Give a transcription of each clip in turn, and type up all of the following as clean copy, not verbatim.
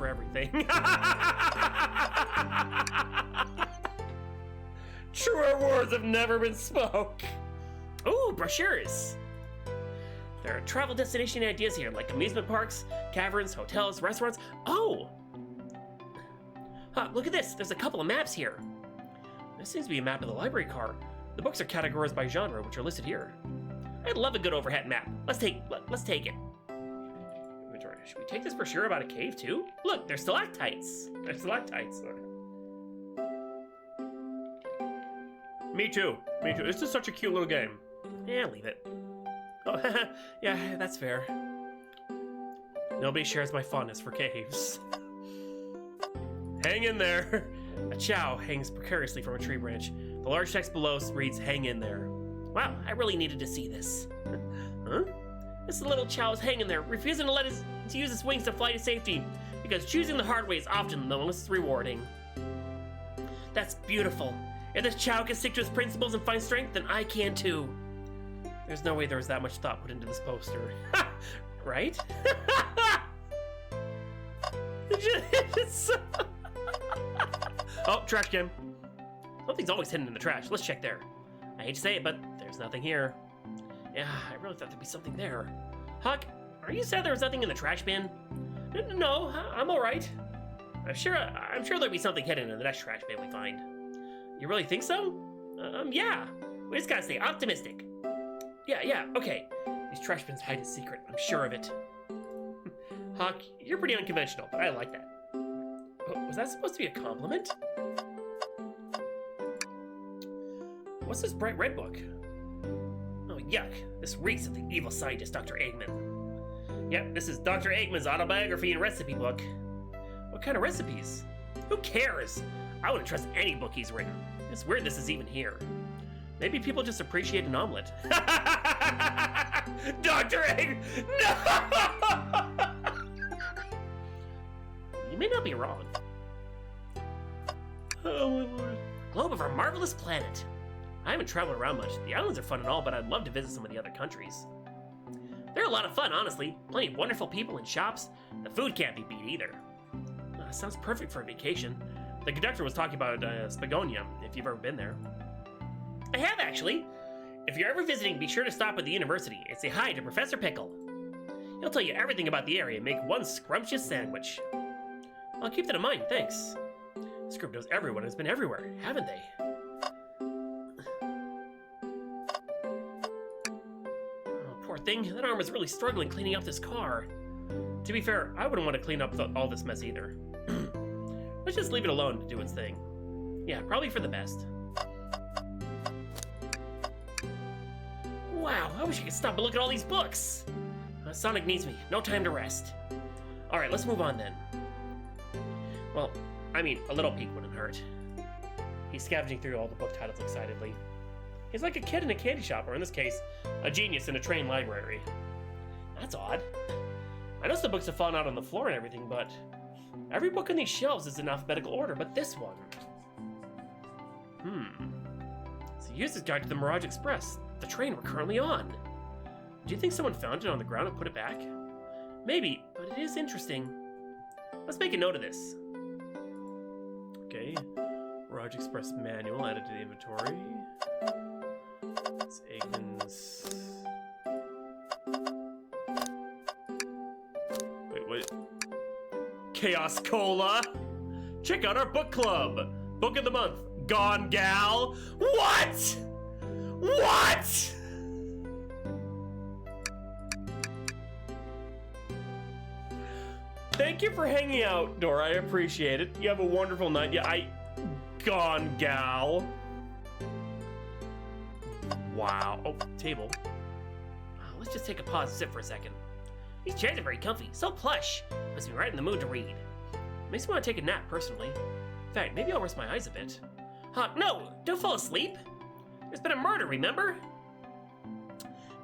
for everything. Truer words have never been spoke. Ooh, brochures. There are travel destination ideas here, like amusement parks, caverns, hotels, restaurants. Oh! Huh, look at this. There's a couple of maps here. This seems to be a map of the library car. The books are categorized by genre, which are listed here. I'd love a good overhead map. Let's take it. Should we take this brochure about a cave too? Look, there's stalactites. Me too. This is such a cute little game. Yeah, leave it. Oh, yeah, that's fair. Nobody shares my fondness for caves. Hang in there. A chow hangs precariously from a tree branch. The large text below reads, "Hang in there." Wow, I really needed to see this. Huh? This little chow is hanging there, refusing to use its wings to fly to safety, because choosing the hard way is often the most rewarding. That's beautiful. If this chow can stick to his principles and find strength, then I can too. There's no way there was that much thought put into this poster. Right? Oh, trash can. Something's always hidden in the trash. Let's check there. I hate to say it, but there's nothing here. Yeah, I really thought there'd be something there. Huck, are you sad there was nothing in the trash bin? No, I'm all right. I'm sure there'll be something hidden in the next trash bin we find. You really think so? Yeah. We just gotta stay optimistic. Yeah, okay. These trash bins hide a secret. I'm sure of it. Huck, you're pretty unconventional, but I like that. Oh, was that supposed to be a compliment? What's this bright red book? Oh, yuck. This reeks of the evil scientist, Dr. Eggman. Yep, this is Dr. Eggman's autobiography and recipe book. What kind of recipes? Who cares? I wouldn't trust any book he's written. It's weird this is even here. Maybe people just appreciate an omelet. Dr. Eggman! No! You may not be wrong. Oh, my lord. Globe of our marvelous planet. I haven't traveled around much. The islands are fun and all, but I'd love to visit some of the other countries. They're a lot of fun, honestly. Plenty of wonderful people and shops. The food can't be beat either. Sounds perfect for a vacation. The conductor was talking about Spagonia, if you've ever been there. I have, actually. If you're ever visiting, be sure to stop at the university and say hi to Professor Pickle. He'll tell you everything about the area and make one scrumptious sandwich. I'll keep that in mind, thanks. This group knows everyone and has been everywhere, haven't they? Oh, poor thing. That arm is really struggling cleaning up this car. To be fair, I wouldn't want to clean up all this mess either. Let's just leave it alone to do its thing. Yeah, probably for the best. Wow, I wish I could stop and look at all these books. Sonic needs me. No time to rest. Alright, let's move on then. Well, I mean, a little peek wouldn't hurt. He's scavenging through all the book titles excitedly. He's like a kid in a candy shop, or in this case, a genius in a trained library. That's odd. I know some books have fallen out on the floor and everything, but every book on these shelves is in alphabetical order, but this one. It's a user's guide to the Mirage Express, the train we're currently on. Do you think someone found it on the ground and put it back? Maybe, but it is interesting. Let's make a note of this. Okay, Mirage Express manual added to the inventory. It's Eggman's... Wait, what? Chaos Cola! Check out our book club! Book of the month, Gone Gal! What?! What?! Thank you for hanging out, Dora. I appreciate it. You have a wonderful night. Yeah, Gone Gal. Wow. Oh, table. Let's just take a pause and sit for a second. These chairs are very comfy. So plush. Puts me right in the mood to read. Makes me want to take a nap, personally. In fact, maybe I'll rest my eyes a bit. Hawk, no! Don't fall asleep! There's been a murder, remember?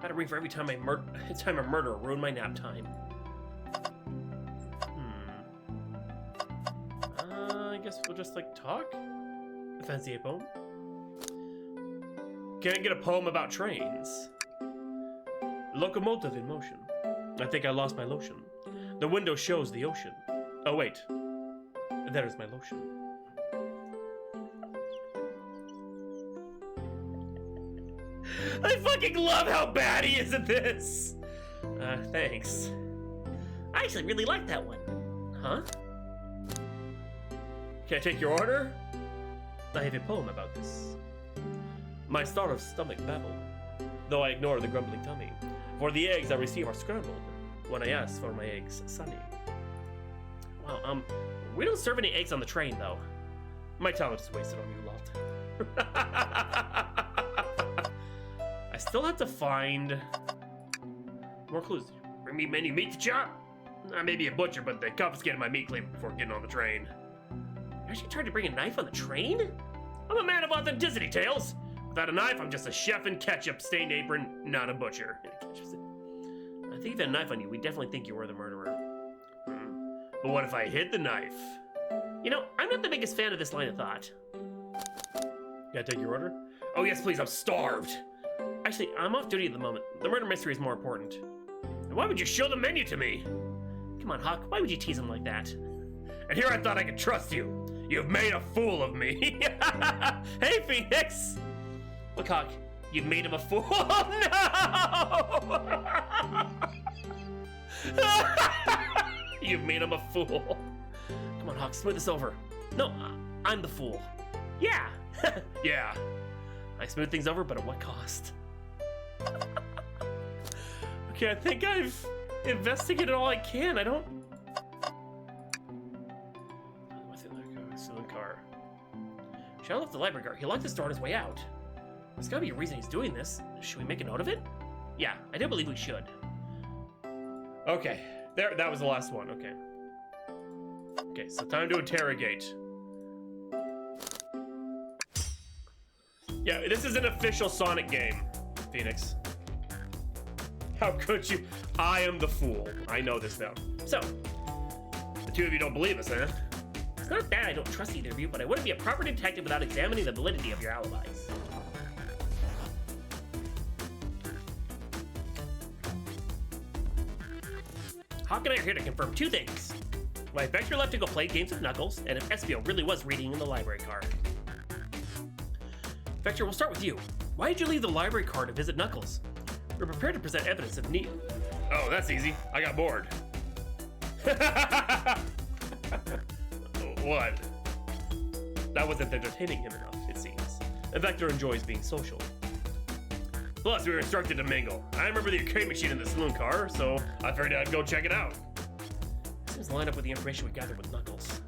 Gotta read for every time a murderer ruined my nap time. I guess we'll just, like, talk? Fancy a poem? Can I get a poem about trains? Locomotive in motion. I think I lost my lotion. The window shows the ocean. Oh, wait. There is my lotion. I fucking love how bad he is at this! Thanks. I actually really like that one. Huh? Can I take your order? I have a poem about this. My starved stomach babbled, though I ignore the grumbling tummy. For the eggs I receive are scrambled, when I ask for my eggs sunny. Wow, we don't serve any eggs on the train, though. My talent is wasted on you lot. I still have to find more clues. Bring me many meat to chop? I may be a butcher, but they confiscated my meat cleaver before getting on the train. You actually tried to bring a knife on the train? I'm a man of authenticity, Tails. Without a knife, I'm just a chef in ketchup-stained apron, not a butcher. I think if you had a knife on you, we definitely think you were the murderer. But what if I hid the knife? You know, I'm not the biggest fan of this line of thought. Can I take your order? Oh yes, please, I'm starved. Actually, I'm off duty at the moment. The murder mystery is more important. And why would you show the menu to me? Come on, Hawk, why would you tease him like that? And here I thought I could trust you. You've made a fool of me. Hey, Phoenix! Look, Hawk, you've made him a fool. Oh, no! You've made him a fool. Come on, Hawk, smooth this over. No, I'm the fool. Yeah. Yeah. I smooth things over, but at what cost? Okay, I think I've investigated all I can. I don't... Stolen car. Shadow left the library car. He locked his door on his way out. There's gotta be a reason he's doing this. Should we make a note of it? Yeah, I do believe we should. Okay, there. That was the last one. Okay. Okay, so time to interrogate. Yeah, this is an official Sonic game, Phoenix. How could you? I am the fool. I know this now. So, the two of you don't believe us, huh? It's not that I don't trust either of you, but I wouldn't be a proper detective without examining the validity of your alibis. Hawk and I are here to confirm two things. Why Vector left to go play games with Knuckles, and if Espio really was reading in the library car. Vector, we'll start with you. Why did you leave the library car to visit Knuckles? We're prepared to present evidence if need. Oh, that's easy. I got bored. What? That wasn't entertaining him enough, it seems. And Vector enjoys being social. Plus, we were instructed to mingle. I remember the arcade machine in the saloon car, so I figured I'd go check it out. Seems to line up with the information we gathered with Knuckles.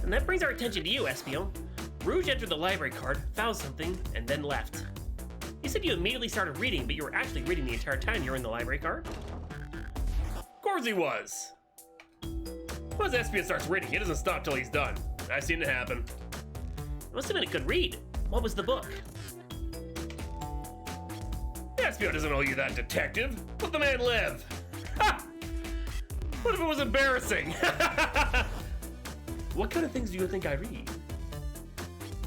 And that brings our attention to you, Espio. Rouge entered the library card, found something, and then left. You said you immediately started reading, but you were actually reading the entire time you were in the library card? Of course he was! Once Espio starts reading, he doesn't stop till he's done. I've seen it happen. It must have been a good read. What was the book? Espio doesn't owe you that, detective. Let the man live. Ha! What if it was embarrassing? What kind of things do you think I read?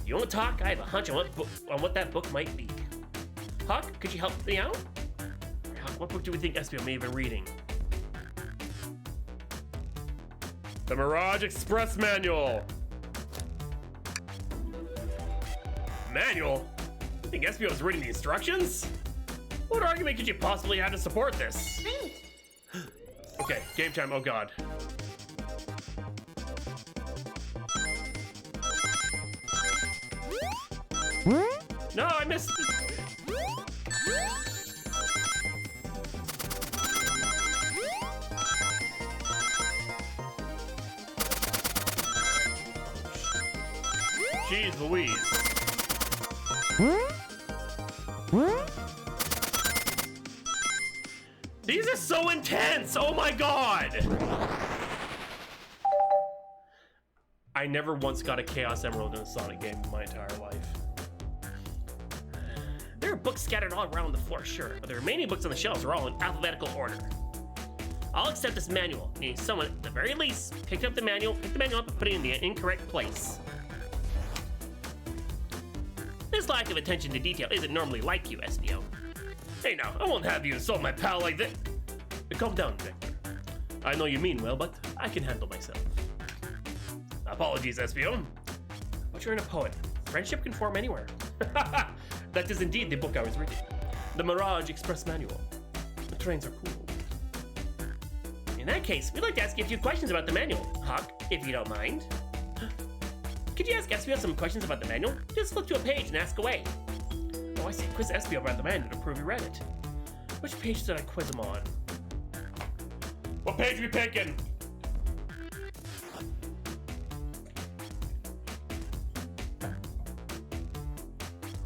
You won't talk? I have a hunch on what that book might be. Hawk, could you help me out? Hawk, what book do we think Espio may have been reading? The Mirage Express Manual. Manual? You think Espio was reading the instructions? What argument could you possibly have to support this? Okay, game time, oh god. No, I missed. Jeez Louise. These are so intense! Oh my god! I never once got a Chaos Emerald in a Sonic game in my entire life. There are books scattered all around the floor, sure, but the remaining books on the shelves are all in alphabetical order. I'll accept this manual, meaning someone, at the very least, picked up the manual, picked the manual up and put it in the incorrect place. This lack of attention to detail isn't normally like you, Espio. Hey now, I won't have you insult my pal like this. Calm down, Victor. I know you mean well, but I can handle myself. Apologies, Espio. But you're in a poet. Friendship can form anywhere. That is indeed the book I was reading. The Mirage Express Manual. The trains are cool. In that case, we'd like to ask you a few questions about the manual, Hawk, if you don't mind. Could you ask Espio some questions about the manual? Just flip to a page and ask away. Oh, I see. Quiz Espio about the manual to prove you read it. Which page did I quiz him on? What page are we picking?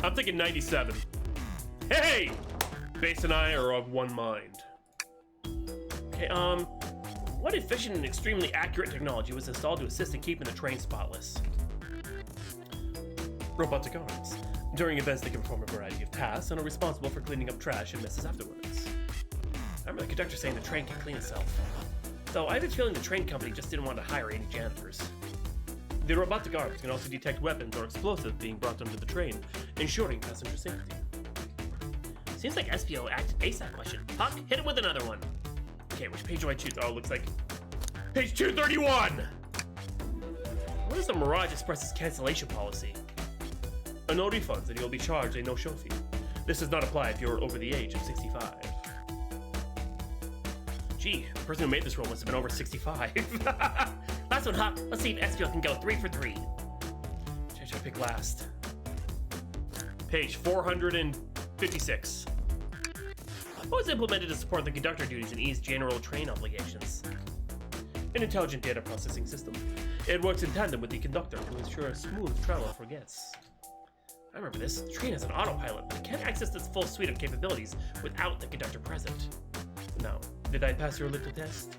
I'm thinking 97. Hey! Base and I are of one mind. Okay, what efficient and extremely accurate technology was installed to assist in keeping the train spotless? Robotic arms. During events, they can perform a variety of tasks and are responsible for cleaning up trash and messes afterwards. I remember the conductor saying the train can clean itself. Though I have a feeling the train company just didn't want to hire any janitors. The robotic arms can also detect weapons or explosives being brought onto the train, ensuring passenger safety. Seems like Espio aced that question. Hawk, hit it with another one. Okay, which page do I choose? Oh, it looks like page 231! What is the Mirage Express's cancellation policy? No refunds and you'll be charged a no-show fee. This does not apply if you're over the age of 65. Gee, the person who made this rule must have been over 65. Last one, Hawk. Let's see if Espio can go 3 for 3. Which should I pick last? Page 456. What was implemented to support the conductor duties and ease general train obligations? An intelligent data processing system. It works in tandem with the conductor to ensure smooth travel for guests. I remember this. The train has an autopilot, but it can't access its full suite of capabilities without the conductor present. Now, did I pass your little test?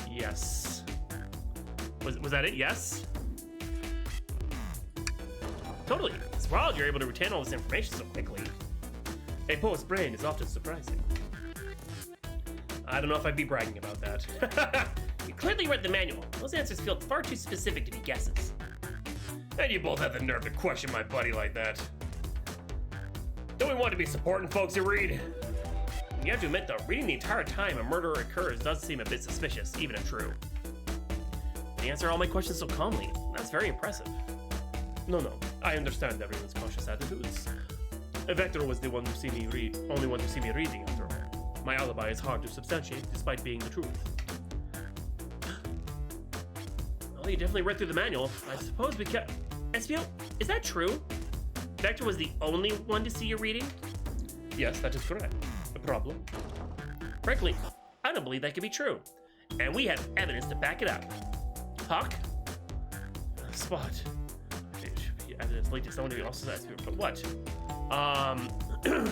Yes. Was that it? Yes? Totally. It's wild you're able to retain all this information so quickly. A poet's brain is often surprising. I don't know if I'd be bragging about that. You clearly read the manual. Those answers feel far too specific to be guesses. And you both have the nerve to question my buddy like that. Don't we want to be supporting folks who read? You have to admit though, reading the entire time a murder occurs does seem a bit suspicious, even if true. But you answer all my questions so calmly. That's very impressive. No, I understand everyone's cautious attitudes. Vector was the one to see me read, only one to see me reading after all. My alibi is hard to substantiate, despite being the truth. Well, you definitely read through the manual. I suppose we kept... Espio, is that true? Vector was the only one to see you reading? Yes, that is correct. A problem? Frankly, I don't believe that could be true. And we have evidence to back it up. Hawk? Spot. It should be evidence linked to someone who also says, but what?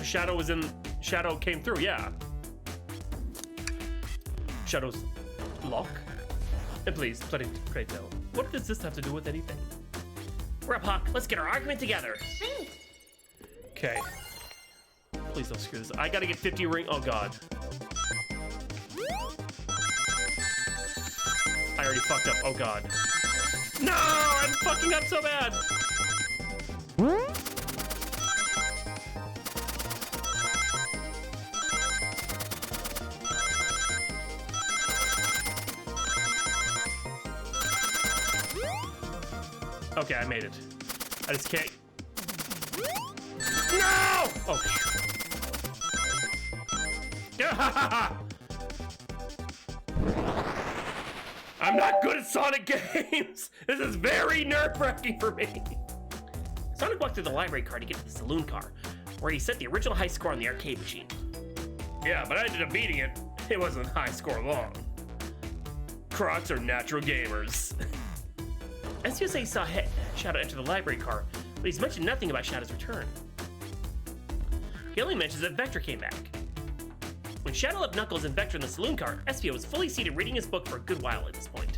Shadow came through, yeah. Shadow's lock? And please, pray tell. What does this have to do with anything? We're up, Hawk. Let's get our argument together. Okay. Please don't screw this. I gotta get 50 ring. Oh god. I already fucked up. Oh god. No! I'm fucking up so bad! Okay, I made it. I just can't. No! Oh. I'm not good at Sonic games. This is very nerve-wracking for me. Sonic walked through the library car to get to the saloon car, where he set the original high score on the arcade machine. Yeah, but I ended up beating it. It wasn't high score long. Crocs are natural gamers. SUSA saw Shadow enter the library car, but he's mentioned nothing about Shadow's return. He only mentions that Vector came back. When Shadow left Knuckles and Vector in the saloon car, Espio was fully seated reading his book for a good while at this point.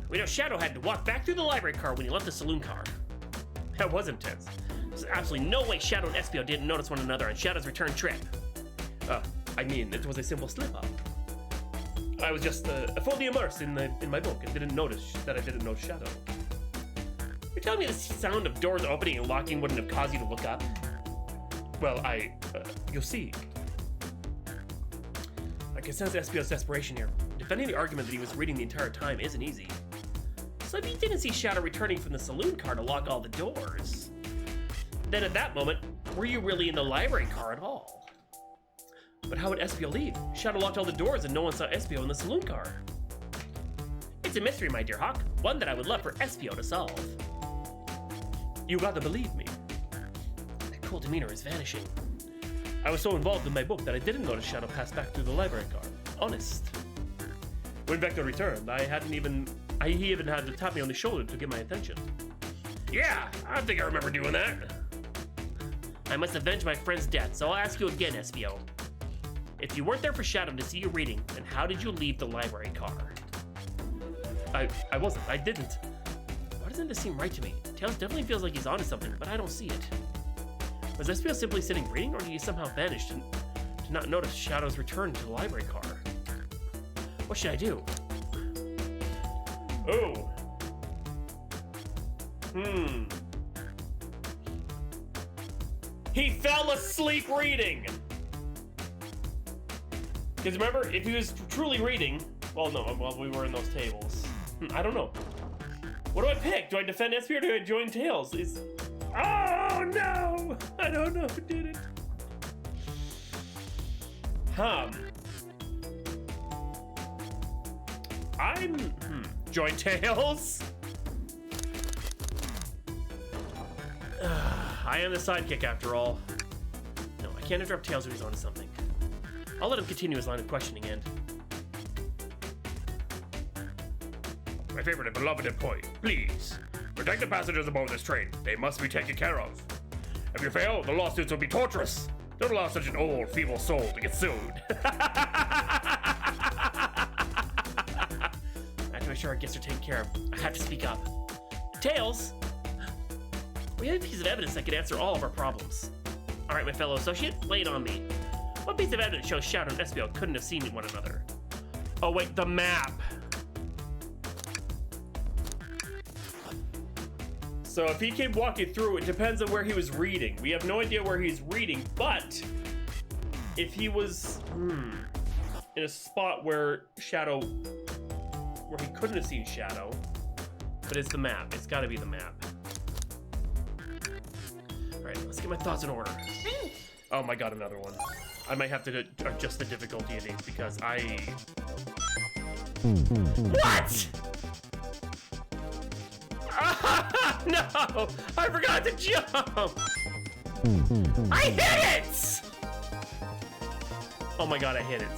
We know Shadow had to walk back through the library car when he left the saloon car. That was intense. There's absolutely no way Shadow and Espio didn't notice one another on Shadow's return trip. I mean, it was a simple slip-up. I was just fully immersed in my book and didn't notice that I didn't know Shadow. You're telling me the sound of doors opening and locking wouldn't have caused you to look up? Well, you'll see. I can sense Espio's desperation here. Defending the argument that he was reading the entire time isn't easy. So if you didn't see Shadow returning from the saloon car to lock all the doors, then at that moment, were you really in the library car at all? But how would Espio leave? Shadow locked all the doors and no one saw Espio in the saloon car. It's a mystery, my dear Hawk. One that I would love for Espio to solve. You gotta believe me. That cool demeanor is vanishing. I was so involved in my book that I didn't notice Shadow pass back through the library car. Honest. When Vector returned, he even had to tap me on the shoulder to get my attention. Yeah, I think I remember doing that. I must avenge my friend's death, so I'll ask you again, Espio. If you weren't there for Shadow to see you reading, then how did you leave the library car? I wasn't. I didn't. Why doesn't this seem right to me? Tails definitely feels like he's onto something, but I don't see it. Was Espio simply sitting reading, or did he somehow vanish to not notice Shadow's return to the library car? What should I do? Oh. He fell asleep reading! Because remember, if he was truly reading... Well, no, well, we were in those tables. I don't know. What do I pick? Do I defend Espio or do I join Tails? Oh, no! I don't know who did it. Join Tails? I am the sidekick after all. No, I can't interrupt Tails when he's on something. I'll let him continue his line of questioning and... My favorite and beloved employee, please. Protect the passengers aboard this train. They must be taken care of. If you fail, the lawsuits will be torturous. Don't allow such an old, feeble soul to get sued. I have to make sure our guests are taken care of. I have to speak up. Tails! We have a piece of evidence that could answer all of our problems. Alright, my fellow associate, lay it on me. What piece of evidence shows Shadow and Espio couldn't have seen one another? Oh wait, the map! So if he came walking through, it depends on where he was reading. We have no idea where he's reading, but if he was in a spot where he couldn't have seen Shadow, but it's the map. It's gotta be the map. All right, let's get my thoughts in order. Oh my god, another one. I might have to adjust the difficulty of these because What? No! I forgot to jump! I hit it! Oh my god, I hit it.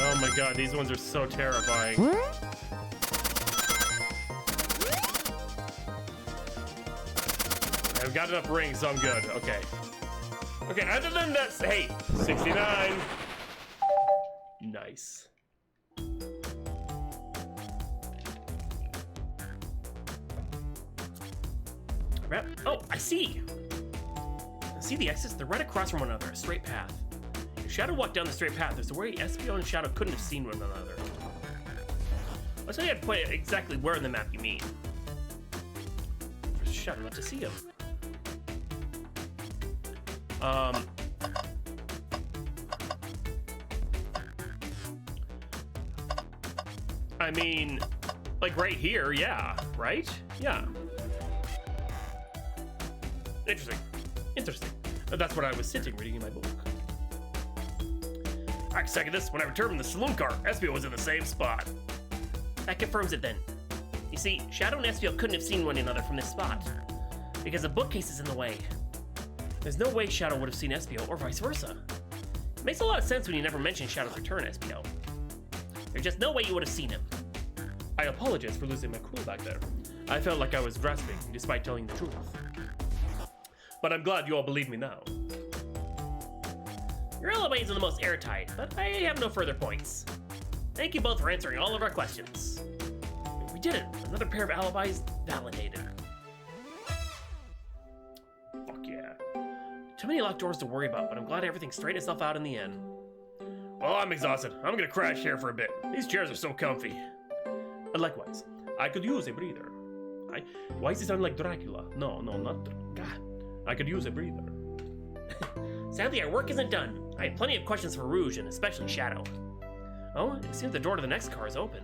Oh my god, these ones are so terrifying. I've got enough rings, so I'm good. Okay. Okay, other than that, hey, 69. Nice. Oh, I see. See the exits? They're right across from one another, a straight path. If Shadow walked down the straight path, there's a way Espio and Shadow couldn't have seen one another. Let's say you have to point exactly where in the map you mean. For Shadow not to see him. I mean, like right here, yeah, right? Yeah. Interesting. Interesting. That's what I was sitting reading in my book. I can second this. When I returned from the saloon car, Espio was in the same spot. That confirms it then. You see, Shadow and Espio couldn't have seen one another from this spot, because the bookcase is in the way. There's no way Shadow would have seen Espio, or vice versa. It makes a lot of sense when you never mention Shadow's return, Espio. There's just no way you would have seen him. I apologize for losing my cool back there. I felt like I was grasping, despite telling the truth. But I'm glad you all believe me now. Your alibi isn't the most airtight, but I have no further points. Thank you both for answering all of our questions. We did it! Another pair of alibis validated. Too many locked doors to worry about, but I'm glad everything straightened itself out in the end. Well, I'm exhausted. I'm gonna crash here for a bit. These chairs are so comfy. Likewise, I could use a breather. Why does it sound like Dracula? No, not God. I could use a breather. Sadly, our work isn't done. I have plenty of questions for Rouge and especially Shadow. Oh, it seems the door to the next car is open.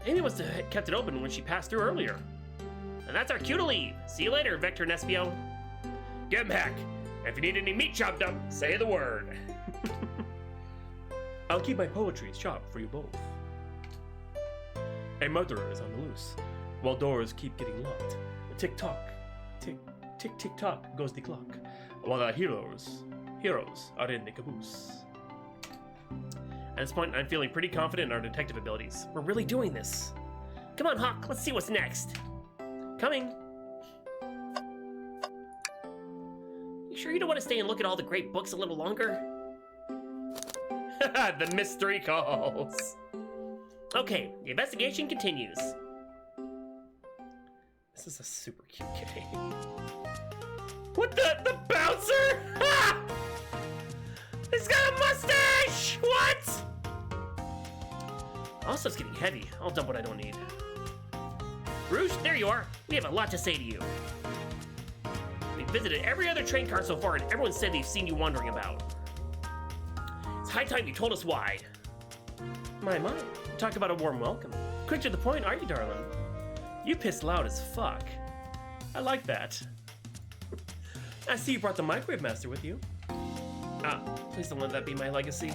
Amy must have kept it open when she passed through earlier. And that's our cue to leave. See you later, Vector and Espio. Get him, Hack. If you need any meat chopped up, say the word. I'll keep my poetry chopped for you both. A murderer is on the loose, while doors keep getting locked. Tick-tock, tick-tick-tock goes the clock, while our heroes are in the caboose. At this point, I'm feeling pretty confident in our detective abilities. We're really doing this. Come on, Hawk, let's see what's next. Coming. You sure you don't want to stay and look at all the great books a little longer? The mystery calls. Okay, the investigation continues. This is a super cute game. What the bouncer? Ha! He's got a mustache! What? Also, it's getting heavy. I'll dump what I don't need. Rouge, there you are. We have a lot to say to you. We've visited every other train car so far, and everyone said they've seen you wandering about. It's high time you told us why. My. Talk about a warm welcome. Quick to the point, are you, darling? You pissed loud as fuck. I like that. I see you brought the Microwave Master with you. Please don't let that be my legacy.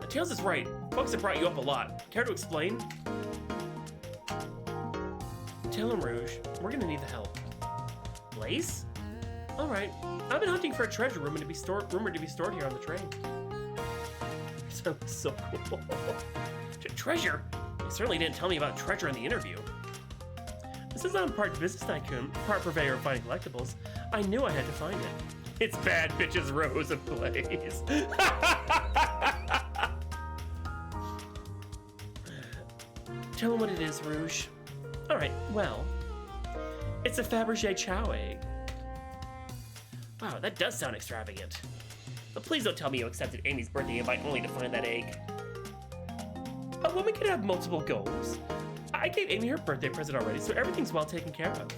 Tails is right. Folks have brought you up a lot. Care to explain? Tell him, Rouge. We're gonna need the help. Blaze? Alright. I've been hunting for a treasure rumored to be stored here on the train. Sounds so cool. Treasure? You certainly didn't tell me about treasure in the interview. This is on part business tycoon, part purveyor of fine collectibles. I knew I had to find it. It's bad bitches Rose and Blaze. Tell him what it is, Rouge. Alright, well, it's a Fabergé Chow egg. Wow, that does sound extravagant. But please don't tell me you accepted Amy's birthday invite only to find that egg. A woman can have multiple goals. I gave Amy her birthday present already, so everything's well taken care of.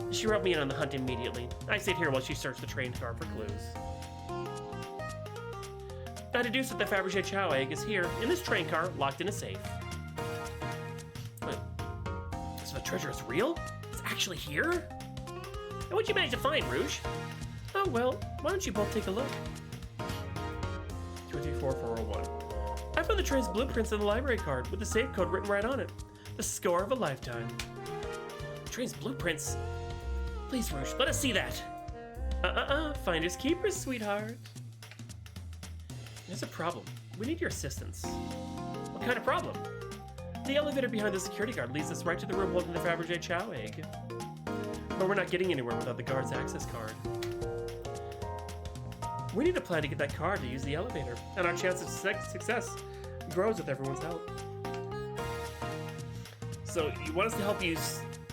She wrote me in on the hunt immediately. I stayed here while she searched the train car for clues. I deduced that the Fabergé Chow egg is here, in this train car, locked in a safe. Wait, so the treasure is real? It's actually here? And what'd you manage to find, Rouge? Oh, well, why don't you both take a look? 234-401. I found the train's blueprints in the library card with the safe code written right on it. The score of a lifetime. Train's blueprints? Please, Rouge, let us see that. Finders keepers, sweetheart. There's a problem. We need your assistance. What kind of problem? The elevator behind the security guard leads us right to the room holding the Fabergé Chow egg. But we're not getting anywhere without the guard's access card. We need a plan to get that card to use the elevator, and our chance of success grows with everyone's help. So you want us to help you?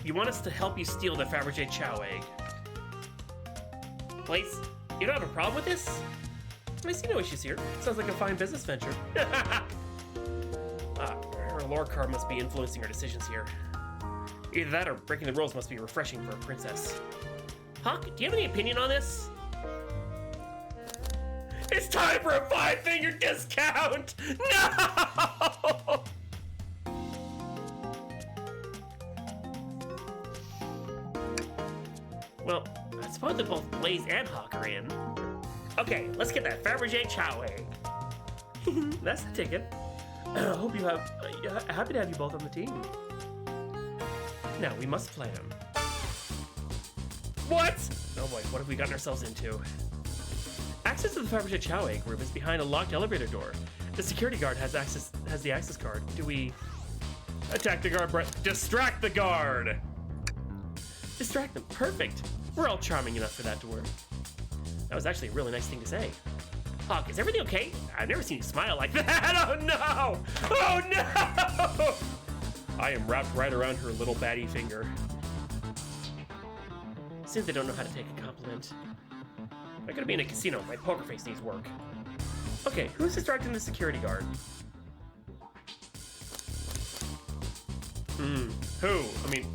You want us to help you steal the Fabergé Chow egg? Blaze, you don't have a problem with this? I see no issues here. Sounds like a fine business venture. Her lore card must be influencing her decisions here. Either that or breaking the rules must be refreshing for a princess. Hawk, do you have any opinion on this? It's time for a 5-finger discount! No! Well, I suppose that both Blaze and Hawk are in. Okay, let's get that Fabergé Chow egg. That's the ticket. Hope you have. Happy to have you both on the team. Now we must plan. What? Oh boy, what have we gotten ourselves into? Access to the Fabergé Chow egg room is behind a locked elevator door. The security guard has the access card. Do we attack the guard? Distract the guard. Distract them. Perfect. We're all charming enough for that to work. That was actually a really nice thing to say. Hawk, is everything okay? I've never seen you smile like that. Oh no! Oh no! I am wrapped right around her little baddie finger. Seems they don't know how to take a compliment. I'm gonna be in a casino. My poker face needs work. Okay, who's distracting the security guard? Who? I mean,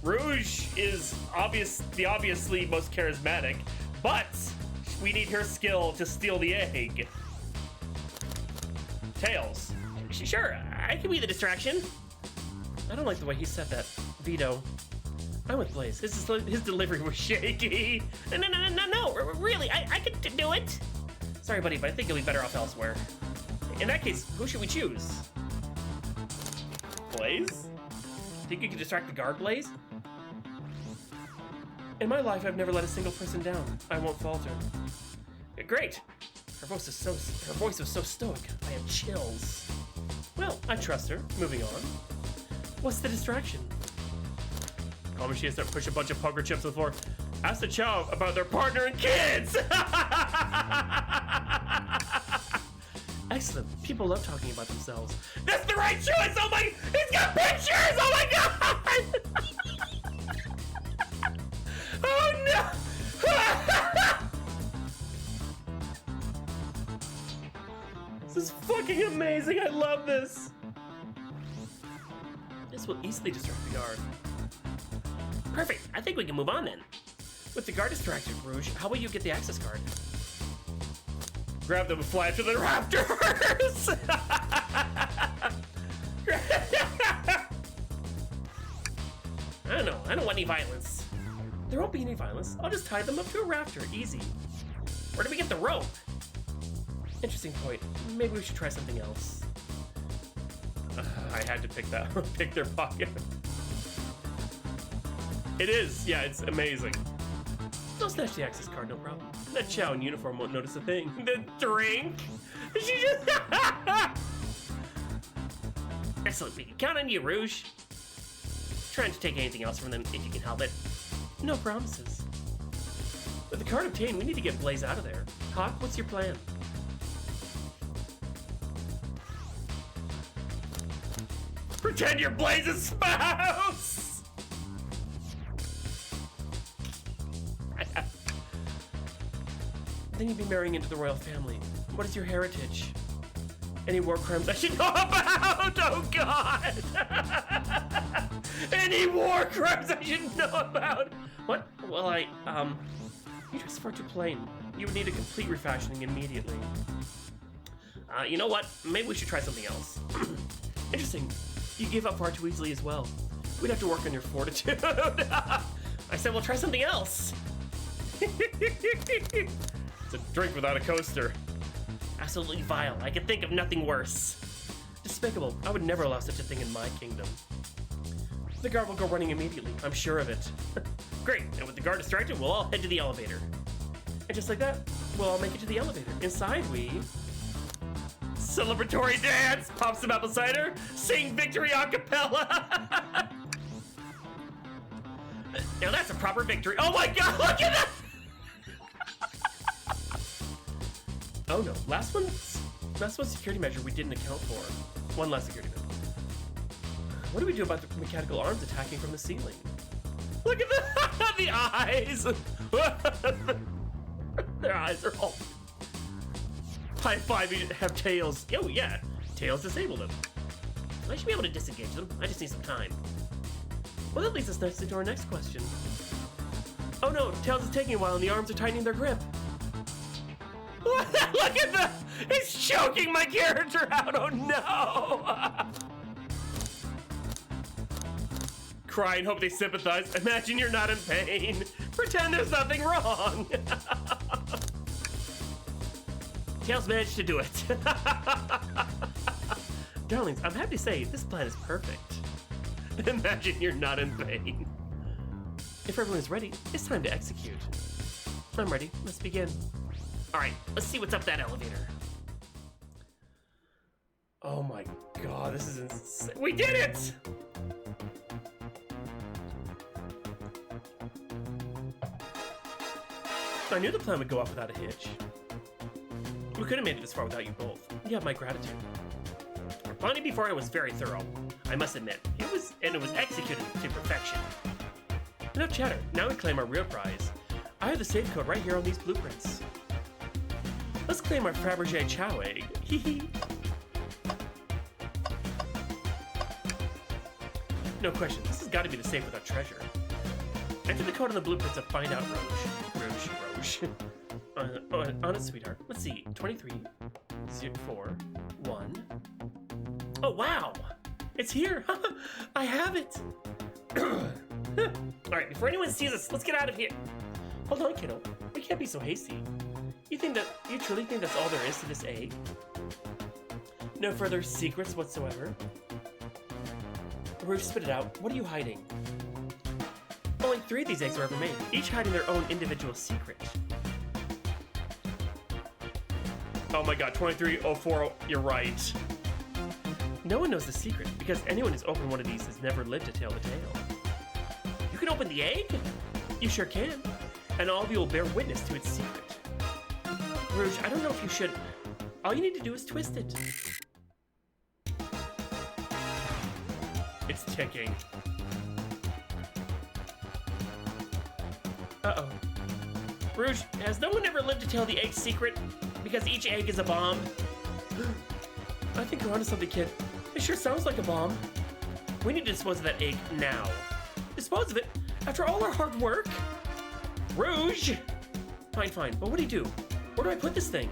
Rouge is the obviously most charismatic, but we need her skill to steal the egg. Tails. Sure, I can be the distraction. I don't like the way he said that. Vito. I'm with Blaze. His delivery was shaky. No, really, I could do it. Sorry, buddy, but I think you'll be better off elsewhere. In that case, who should we choose? Blaze? Think you can distract the guard, Blaze? In my life, I've never let a single person down. I won't falter. Great. Her voice was so stoic. I have chills. Well, I trust her. Moving on. What's the distraction? Probably she has to push a bunch of poker chips on the floor. Ask the Chow about their partner and kids! Excellent. People love talking about themselves. That's the right choice! Oh my... He's got pictures! Oh my god! Oh no! This is fucking amazing. I love this. This will easily distract the guard. Perfect. I think we can move on then. With the guard distracted, Rouge, how will you get the access card? Grab them and fly to the rafters! I don't want any violence. There won't be any violence. I'll just tie them up to a rafter. Easy. Where do we get the rope? Interesting point. Maybe we should try something else. I had to pick their pocket. It is. Yeah, it's amazing. They'll snatch the access card, no problem. That Chow in uniform won't notice a thing. The drink? She just... Excellent. We can count on you, Rouge. Trying to take anything else from them if you can help it. No promises. With the card obtained, we need to get Blaze out of there. Hawk, what's your plan? Pretend you're Blaze's spouse! Then you'd be marrying into the royal family. What is your heritage? Any war crimes I should know about? Oh god! Any war crimes I should know about? What? Well, you dress far too plain. You would need a complete refashioning immediately. You know what? Maybe we should try something else. Interesting. You gave up far too easily as well. We'd have to work on your fortitude. I said we'll try something else. It's a drink without a coaster. Absolutely vile. I can think of nothing worse. Despicable. I would never allow such a thing in my kingdom. The guard will go running immediately. I'm sure of it. Great. And with the guard distracted, we'll all head to the elevator. And just like that, we'll all make it to the elevator. Inside we... Celebratory dance! Pop some apple cider! Sing victory a cappella! Now that's a proper victory. Oh my god, look at that! Oh no, last one's security measure we didn't account for. One last security measure. What do we do about the mechanical arms attacking from the ceiling? Look at the eyes! Their eyes are all... High five, you have Tails. Oh yeah, Tails disabled them. I should be able to disengage them. I just need some time. Well, that leads us nicely to our next question. Oh no, Tails is taking a while and the arms are tightening their grip. Look at the... He's choking my character out, oh no! Cry and hope they sympathize. Imagine you're not in pain. Pretend there's nothing wrong. Tails managed to do it. Darlings, I'm happy to say this plan is perfect. Imagine you're not in pain. If everyone is ready, it's time to execute. I'm ready. Let's begin. All right, let's see what's up that elevator. Oh my god, this is insane. We did it! I knew the plan would go off without a hitch. We could have made it this far without you both. You have my gratitude. Our planning beforehand was very thorough, I must admit. It was executed to perfection. Enough chatter. Now we claim our real prize. I have the save code right here on these blueprints. Let's claim our Fabergé Chow egg. Hee hee. No question, this has got to be the safe with our treasure. Enter the code on the blueprints to find out Roche. Honest sweetheart. Let's see. 23, 04, 1. Oh, wow! It's here! I have it! Alright, before anyone sees us, let's get out of here. Hold on, kiddo. We can't be so hasty. You truly think that's all there is to this egg? No further secrets whatsoever? Rouge, spit it out. What are you hiding? Only 3 of these eggs were ever made, each hiding their own individual secret. Oh my god, 2304, you're right. No one knows the secret, because anyone who's opened one of these has never lived to tell the tale. You can open the egg? You sure can. And all of you will bear witness to its secret. Rouge, I don't know if you should. All you need to do is twist it. It's ticking. Uh-oh. Rouge, has no one ever lived to tell the egg's secret? Because each egg is a bomb? I think you're onto something, kid. It sure sounds like a bomb. We need to dispose of that egg now. Dispose of it? After all our hard work? Rouge! Fine, but what do you do? Where do I put this thing?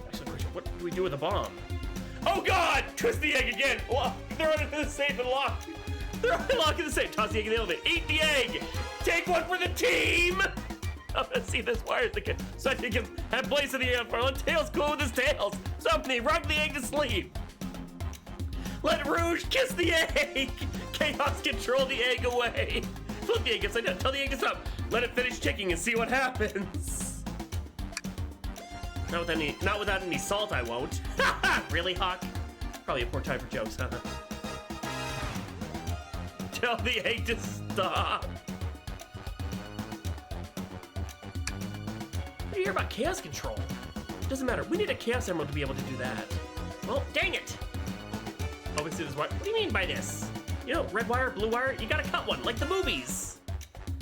Actually, what do we do with a bomb? Oh god! Twist the egg again! Throw it into the safe and lock! Throw it and lock in the safe! Toss the egg in the elevator! Eat the egg! Take one for the team! I'm gonna see this wire again so I can have place in the air for Tails cool with his tails! Somebody rock the egg to sleep! Let Rouge kiss the egg! Chaos control the egg away! Flip the egg upside down, tell the egg to stop! Let it finish ticking and see what happens! Not without any salt, I won't. Really, Hawk? Probably a poor time for jokes, huh? Tell the egg to stop! What do you hear about chaos control? Doesn't matter, we need a chaos emerald to be able to do that. Well, dang it! Always do this wire. What do you mean by this? You know, red wire, blue wire, you gotta cut one, like the movies.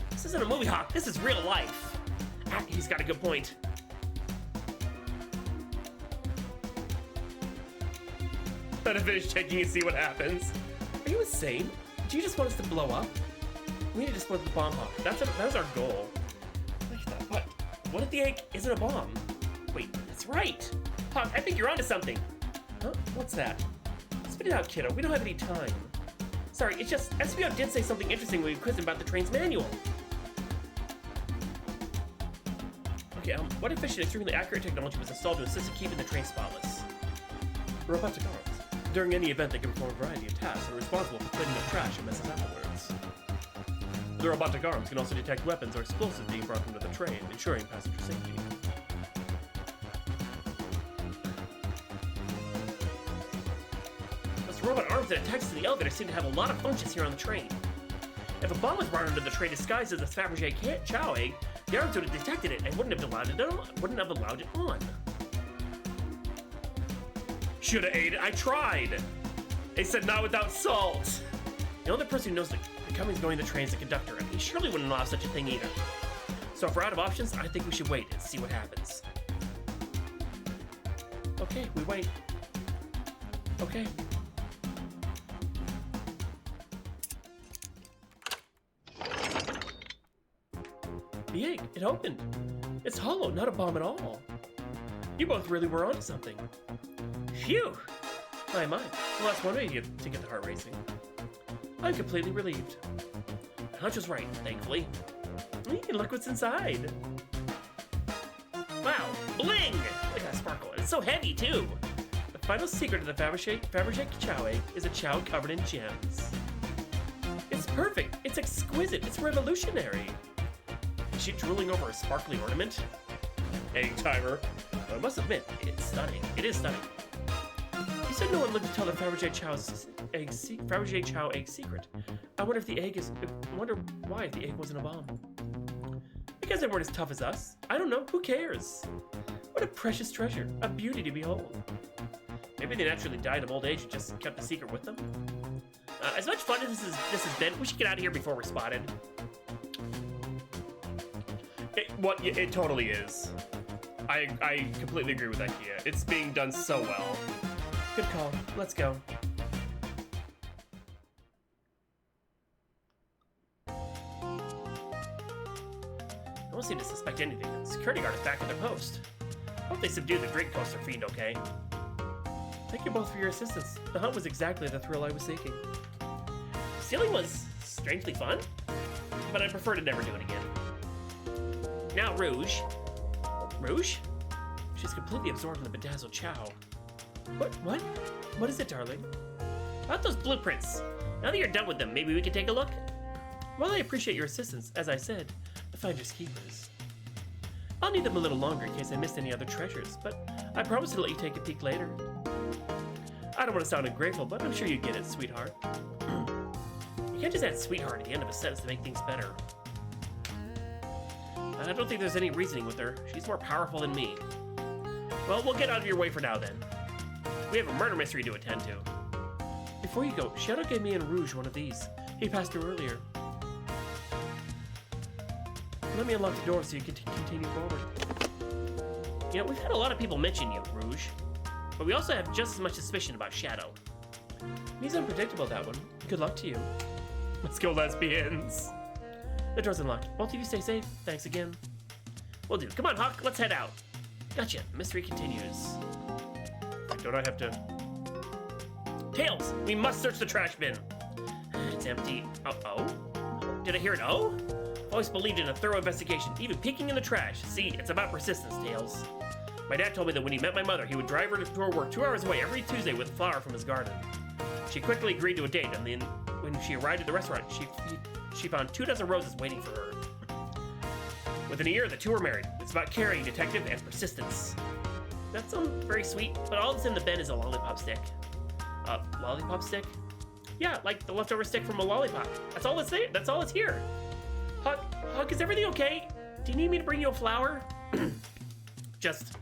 This isn't a movie, Hawk, this is real life. Ah, he's got a good point. Let it finish checking and see what happens. Are you insane? Do you just want us to blow up? We need to dispose of the bomb, Hawk. That was our goal. But what if the egg isn't a bomb? Wait, that's right. Hawk, I think you're onto something. Huh? What's that? Spit it out, kiddo. We don't have any time. Sorry, it's just SBO did say something interesting when we quizzed him about the train's manual. Okay, what efficient, extremely accurate technology was installed to assist in keeping the train spotless? Robotic arms. During any event, they can perform a variety of tasks and are responsible for cleaning up trash and messes afterwards. The robotic arms can also detect weapons or explosives being brought into the train, ensuring passenger safety. Those robot arms that attach to the elevator seem to have a lot of functions here on the train. If a bomb was brought into the train disguised as a Fabergé Chow egg, the arms would have detected it and wouldn't have allowed it on. Should have ate it. I tried. They said not without salt. The only person who knows the company's going to the train is the conductor, and he surely wouldn't allow such a thing either. So if we're out of options, I think we should wait and see what happens. Okay, we wait. Okay. The egg, it opened. It's hollow, not a bomb at all. You both really were onto something. Phew! My. The last one way to get the heart racing. I'm completely relieved. Hunch was right, thankfully. Look what's inside. Wow, bling! Look at that sparkle. It's so heavy, too. The final secret of the Fabergé Chow egg is a chow covered in gems. It's perfect. It's exquisite. It's revolutionary. Is she drooling over a sparkly ornament? Egg timer. But I must admit, it's stunning. It is stunning. You said no one lived to tell the Fabergé Chow egg secret. I wonder why the egg wasn't a bomb. Because they weren't as tough as us. I don't know. Who cares? What a precious treasure. A beauty to behold. Maybe they naturally died of old age and just kept the secret with them. As much fun as this has been, we should get out of here before we're spotted. What? It totally is. I completely agree with that, Kia. It's being done so well. Good call. Let's go. No one seemed to suspect anything. The security guard is back at their post. Hope they subdued the drink coaster fiend, okay? Thank you both for your assistance. The hunt was exactly the thrill I was seeking. Stealing was strangely fun, but I prefer to never do it again. Now, Rouge. Rouge? She's completely absorbed in the bedazzled chow. What? What is it, darling? About those blueprints. Now that you're done with them, maybe we can take a look? While I appreciate your assistance, as I said, the finders keepers. I'll need them a little longer in case I missed any other treasures, but I promise to let you take a peek later. I don't want to sound ungrateful, but I'm sure you get it, sweetheart. You can't just add sweetheart at the end of a sentence to make things better. I don't think there's any reasoning with her. She's more powerful than me. Well, we'll get out of your way for now, then. We have a murder mystery to attend to. Before you go, Shadow gave me and Rouge one of these. He passed through earlier. Let me unlock the door so you can continue forward. You know, we've had a lot of people mention you, Rouge. But we also have just as much suspicion about Shadow. He's unpredictable, that one. Good luck to you. Let's go, lesbians. The door's unlocked. Both of you stay safe. Thanks again. Will do. Come on, Hawk. Let's head out. Gotcha. Mystery continues. Don't I have to... Tails! We must search the trash bin. It's empty. Oh? Did I hear an O? I've always believed in a thorough investigation, even peeking in the trash. See, it's about persistence, Tails. My dad told me that when he met my mother, he would drive her to her work 2 hours away every Tuesday with a flower from his garden. She quickly agreed to a date, and then when she arrived at the restaurant, she found 2 dozen roses waiting for her. Within a year, the two were married. It's about caring, detective, and persistence. That sounds very sweet, but all that's in the bin is a lollipop stick. Lollipop stick? Yeah, like the leftover stick from a lollipop. That's all that's there. That's all that's here. Hawk, is everything okay? Do you need me to bring you a flower? Just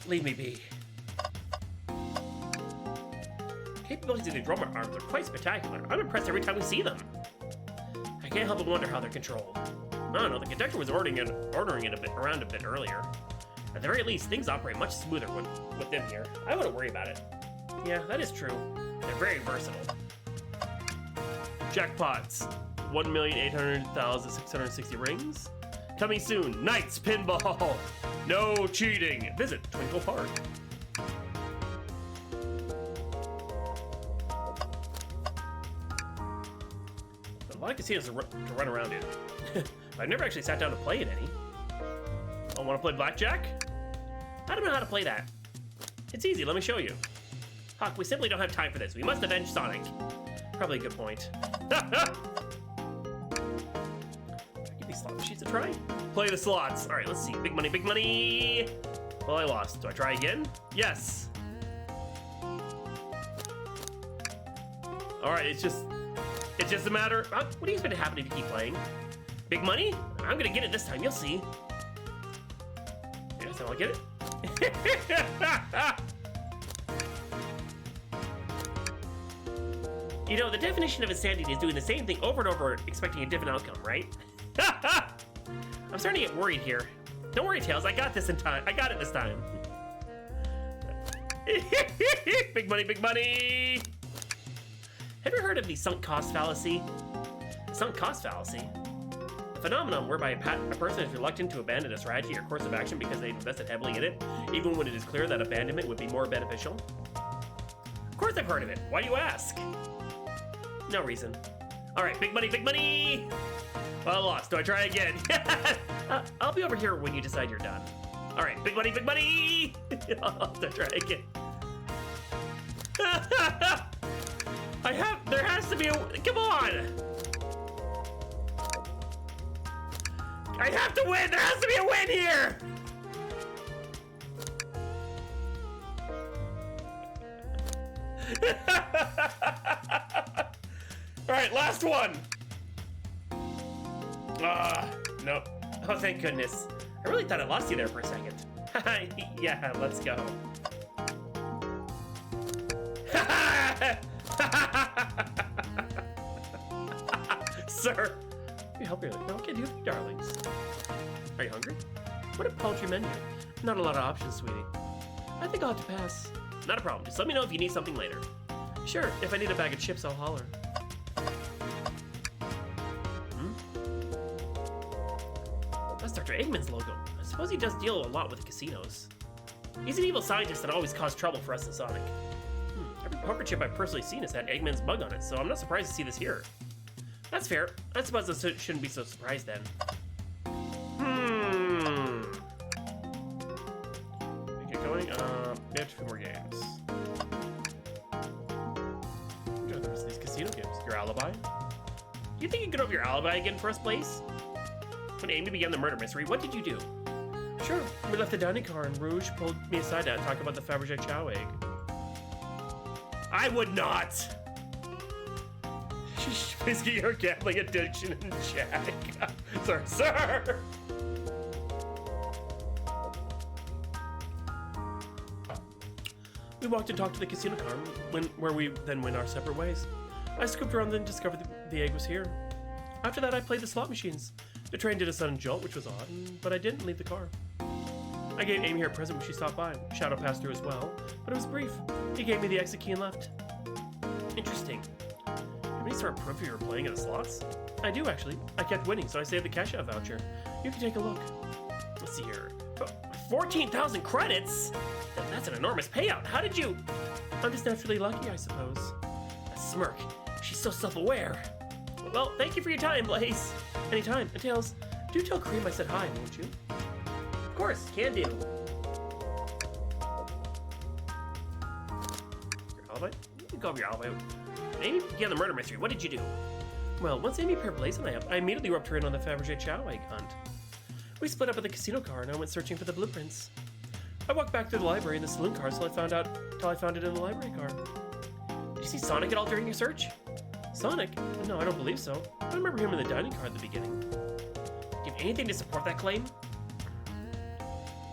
leave me be. Capabilities of the drummer arms are quite spectacular. I'm impressed every time we see them. I can't help but wonder how they're controlled. I don't know, the conductor was ordering it around a bit earlier. At the very least, things operate much smoother with them here. I wouldn't worry about it. Yeah, that is true. They're very versatile. Jackpots. 1,800,660 rings. Coming soon, Knights Pinball. No cheating. Visit Twinkle Park. A lot of casinos to run around in. I've never actually sat down to play in any. Oh, want to play blackjack? I don't know how to play that. It's easy, let me show you. Hawk, we simply don't have time for this. We must avenge Sonic. Probably a good point. Give these slot machines a try. Play the slots. All right, let's see. Big money, big money. Well, I lost. Do I try again? Yes. All right, it's just a matter. What do you expect to happen if you keep playing? Big money? I'm gonna get it this time. You'll see. Yes, I'll get it. You know, the definition of insanity is doing the same thing over and over, expecting a different outcome, right? I'm starting to get worried here. Don't worry, Tails. I got this in time. I got it this time. Big money, big money. Have you heard of the sunk cost fallacy? Sunk cost fallacy? A phenomenon whereby a person is reluctant to abandon a strategy or course of action because they invested heavily in it, even when it is clear that abandonment would be more beneficial. Of course I've heard of it. Why do you ask? No reason. All right, big money, big money. Well, I lost. Do I try again? I'll be over here when you decide you're done. All right, big money, big money. I'll have to try again. There has to be a, come on. I have to win. There has to be a win here. All right, last one. Nope. Oh, thank goodness. I really thought I lost you there for a second. Yeah, let's go. Sir. Let me help you. No, can you, darlings? Are you hungry? What a paltry menu. Not a lot of options, sweetie. I think I'll have to pass. Not a problem. Just let me know if you need something later. Sure, if I need a bag of chips, I'll holler. That's Dr. Eggman's logo. I suppose he does deal a lot with the casinos. He's an evil scientist that always caused trouble for us in Sonic. Every poker chip I've personally seen has had Eggman's bug on it, so I'm not surprised to see this here. That's fair. I suppose I shouldn't be so surprised then. We get going. We have a few more games. Enjoy the rest of these casino games. Your alibi? Do you think you could get over your alibi again, first place? When Amy began the murder mystery, what did you do? Sure, we left the dining car and Rouge pulled me aside to talk about the Fabergé chow egg. I would not! Please get your gambling addiction in check. Sir! We walked and talked to the casino car, where we then went our separate ways. I scooped around and discovered the egg was here. After that, I played the slot machines. The train did a sudden jolt, which was odd, but I didn't leave the car. I gave Amy her present when she stopped by. Shadow passed through as well, but it was brief. He gave me the exit key and left. Interesting. Have any sort of proof you were playing at the slots? I do, actually. I kept winning, so I saved the cash-out voucher. You can take a look. Let's see here. 14,000 credits? That's an enormous payout. How did you... I'm just naturally lucky, I suppose. A smirk. She's so self-aware. Well, thank you for your time, Blaze. Anytime. And Tails, do tell Cream I said hi, won't you? Of course, can do. Your alibi? You can go over your alibi. Amy began the murder mystery. What did you do? Well, once Amy paired Blaze and I up, I immediately roped her in on the Fabergé chow egg hunt. We split up at the casino car and I went searching for the blueprints. I walked back through the library in the saloon car till I found it in the library car. Did you see Sonic at all during your search? Sonic? No, I don't believe so. I remember him in the dining car at the beginning. Do you have anything to support that claim?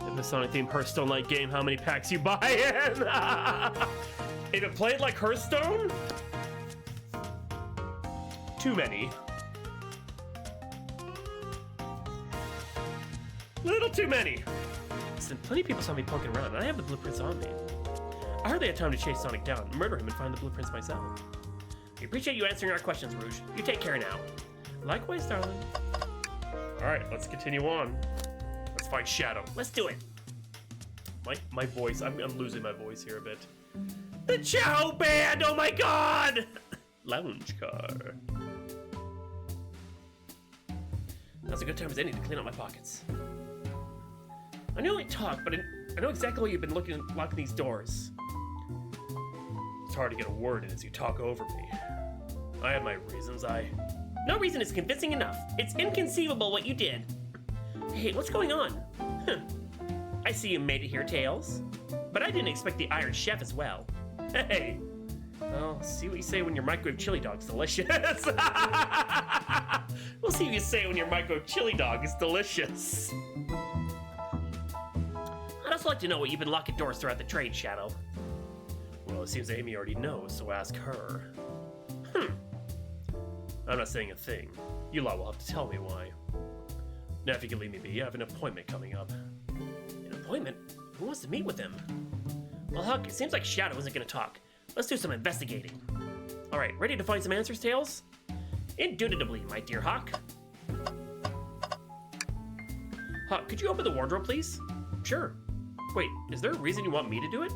In the Sonic-themed Hearthstone-like game, how many packs you buy in? If it played like Hearthstone? Too many. Little too many. Listen, plenty of people saw me poking around, and I have the blueprints on me. I hardly had time to chase Sonic down, murder him, and find the blueprints myself. We appreciate you answering our questions, Rouge. You take care now. Likewise, darling. Alright, let's continue on. Let's fight Shadow. Let's do it. My voice, I'm losing my voice here a bit. The Chow Band, oh my god! Lounge car. Now's a good time as any to clean out my pockets. I know I talk, but I know exactly why you've been locking these doors. It's hard to get a word in as you talk over me. I have my reasons, No reason is convincing enough. It's inconceivable what you did. Hey, what's going on? I see you made it here, Tails. But I didn't expect the Iron Chef as well. Hey! Well, see what you say when your microwave chili dog's delicious. We'll see what you say when your microwave chili dog is delicious. I'd also like to know what you've been locking doors throughout the train, Shadow. Well, it seems Amy already knows, so ask her. I'm not saying a thing. You lot will have to tell me why. Now, if you can leave me be, I have an appointment coming up. An appointment? Who wants to meet with him? Well, Huck, it seems like Shadow isn't gonna talk. Let's do some investigating. Alright, ready to find some answers, Tails? Indubitably, my dear Hawk. Hawk, could you open the wardrobe, please? Sure. Wait, is there a reason you want me to do it?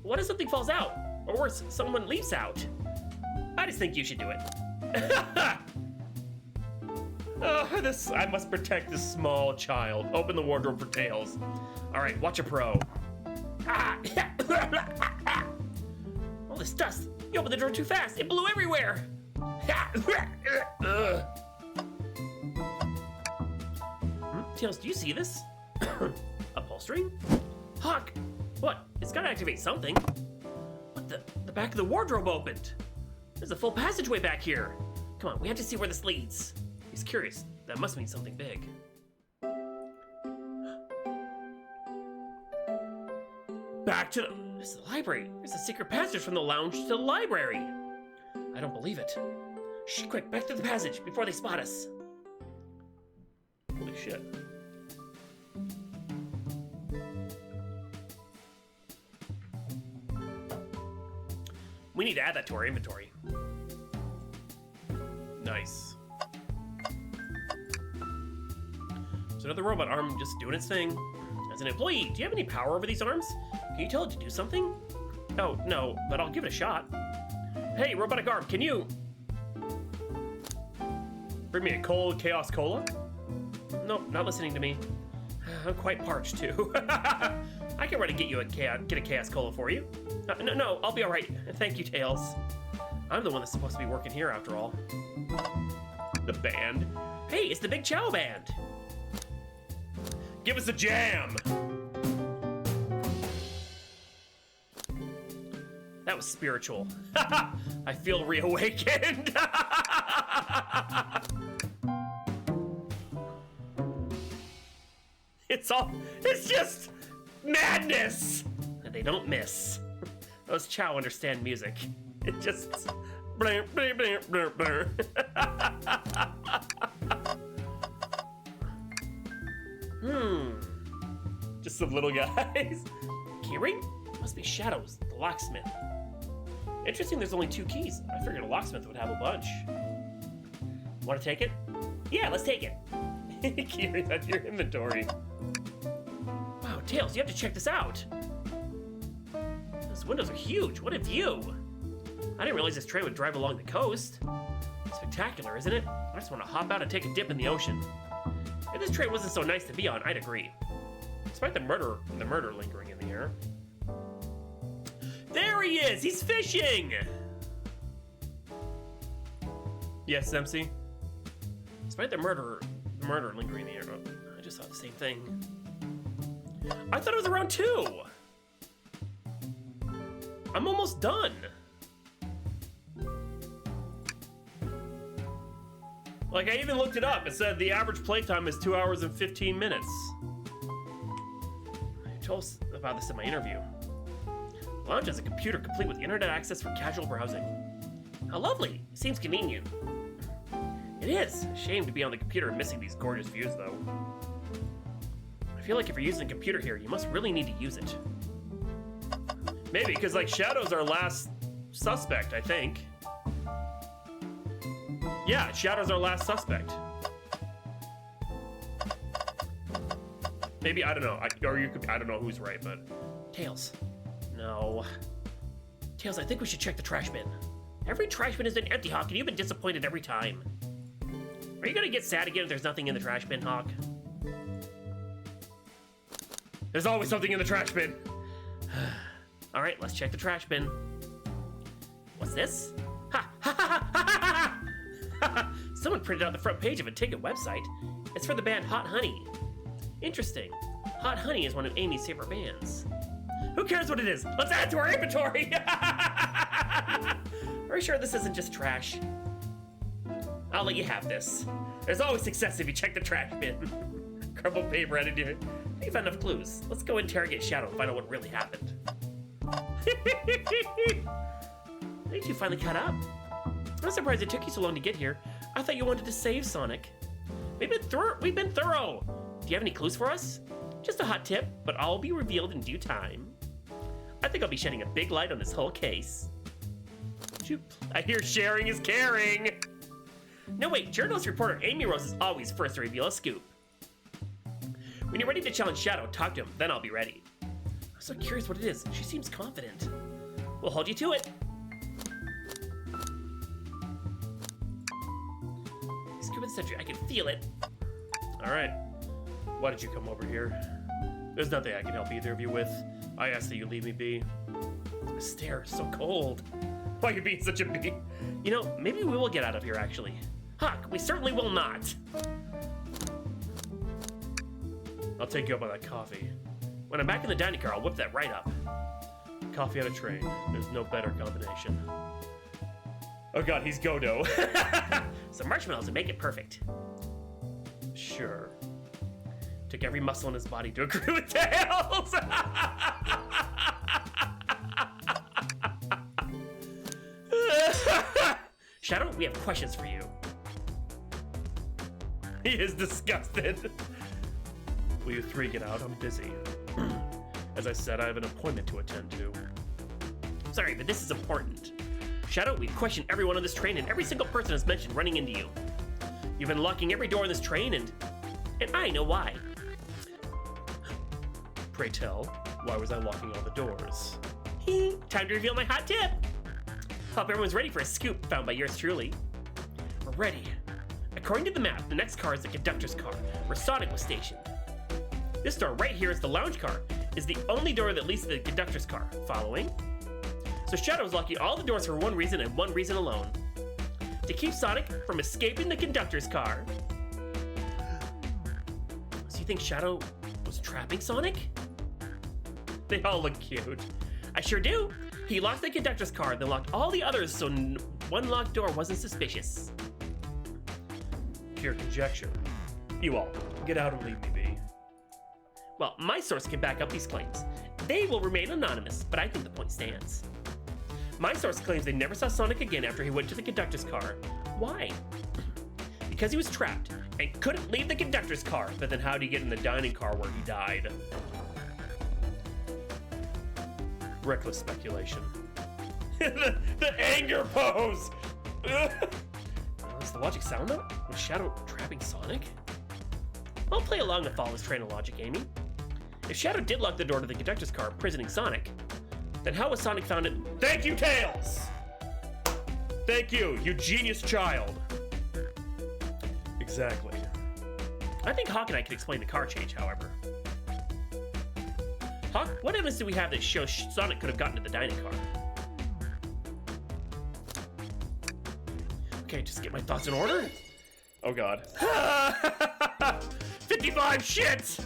What if something falls out? Or worse, someone leaps out? I just think you should do it. I must protect this small child. Open the wardrobe for Tails. Alright, watch a pro. All this dust. You opened the door too fast. It blew everywhere. Tails, do you see this? Upholstery? Hawk! What? It's gotta activate something. What the back of the wardrobe opened. There's a full passageway back here. Come on, we have to see where this leads. He's curious. That must mean something big. Back to this is the library. There's a secret passage from the lounge to the library. I don't believe it. Shh, quick, back to the passage before they spot us. Holy shit. We need to add that to our inventory. Nice. So another robot arm just doing its thing. As an employee, do you have any power over these arms? Can you tell it to do something? Oh, no, but I'll give it a shot. Hey, robotic arm, can you... bring me a cold Chaos Cola? Nope, not listening to me. I'm quite parched, too. I can run and get a Chaos Cola for you. No, I'll be all right. Thank you, Tails. I'm the one that's supposed to be working here, after all. The band. Hey, it's the Big Chow Band. Give us a jam. That was spiritual. I feel reawakened. It's just madness. And they don't miss. Those Chow understand music. It just... blur, blur, blur, blur, blur. Just some little guys. Keyring? Must be Shadows, the locksmith. Interesting there's only 2 keys. I figured a locksmith would have a bunch. Want to take it? Yeah, let's take it. Keyring out your inventory. Wow, Tails, you have to check this out. Those windows are huge. What a view. I didn't realize this train would drive along the coast. Spectacular, isn't it? I just want to hop out and take a dip in the ocean. If this train wasn't so nice to be on, I'd agree. Despite the murder lingering in the air. There he is! He's fishing! Yes, MC? Despite the murder lingering in the air. I just thought the same thing. I thought it was around 2! I'm almost done! Like, I even looked it up. It said the average playtime is 2 hours and 15 minutes. I told us about this in my interview. Lounge has a computer complete with internet access for casual browsing. How lovely! Seems convenient. It is. Shame to be on the computer and missing these gorgeous views, though. I feel like if you're using a computer here, you must really need to use it. Maybe, because, like, Shadow's our last suspect, I think. Yeah, Shadow's our last suspect. Maybe, I don't know. I don't know who's right, but... Tails. No. Tails, I think we should check the trash bin. Every trash bin has been empty, Hawk, and you've been disappointed every time. Are you gonna get sad again if there's nothing in the trash bin, Hawk? There's always something in the trash bin. All right, let's check the trash bin. What's this? Ha! Ha ha ha ha ha! Someone printed out the front page of a ticket website. It's for the band Hot Honey. Interesting. Hot Honey is one of Amy's favorite bands. Who cares what it is? Let's add it to our inventory! Are you sure this isn't just trash? I'll let you have this. There's always success if you check the trash bin. Crumpled paper added to it. You found enough clues. Let's go interrogate Shadow and find out what really happened. Did you finally cut up? I'm surprised it took you so long to get here. I thought you wanted to save Sonic. We've been thorough. Do you have any clues for us? Just a hot tip, but all will be revealed in due time. I think I'll be shedding a big light on this whole case. I hear sharing is caring. No, wait, journalist reporter Amy Rose is always first to reveal a scoop. When you're ready to challenge Shadow, talk to him, then I'll be ready. I'm so curious what it is. She seems confident. We'll hold you to it. Scoop of the century, I can feel it. All right. Why did you come over here? There's nothing I can help either of you with. I ask that you leave me be. The stare is so cold. Why are you being such a bee? You know, maybe we will get out of here, actually. Huck, we certainly will not. I'll take you up on that coffee. When I'm back in the dining car, I'll whip that right up. Coffee on a train. There's no better combination. Oh god, he's Godo. Some marshmallows and make it perfect. Sure. Took every muscle in his body to agree with Tails. Shadow, we have questions for you. He is disgusted. Will you three get out? I'm busy. As I said, I have an appointment to attend to. Sorry, but this is important. Shadow, we've questioned everyone on this train, and every single person has mentioned running into you. You've been locking every door in this train, and I know why. Pray tell, why was I locking all the doors? Time to reveal my hot tip! Hope everyone's ready for a scoop found by yours truly. We're ready. According to the map, the next car is the conductor's car, where Sonic was stationed. This door right here is the lounge car, is the only door that leads to the conductor's car. Following? So Shadow is locking all the doors for one reason and one reason alone. To keep Sonic from escaping the conductor's car. So you think Shadow was trapping Sonic? They all look cute. I sure do. He locked the conductor's car, then locked all the others so one locked door wasn't suspicious. Pure conjecture. You all, get out and leave me be. Well, my source can back up these claims. They will remain anonymous, but I think the point stands. My source claims they never saw Sonic again after he went to the conductor's car. Why? Because he was trapped and couldn't leave the conductor's car, but then how'd he get in the dining car where he died? Reckless speculation. the anger pose! Is the logic sound though? Was Shadow trapping Sonic? I'll play along and follow this train of logic, Amy. If Shadow did lock the door to the conductor's car, imprisoning Sonic, then how was Sonic found in— Thank you, Tails! Thank you, you genius child! Exactly. I think Hawk and I can explain the car change, however. Hawk, what evidence do we have that shows Sonic could have gotten to the dining car? Okay, just get my thoughts in order. Oh god. 55 shit!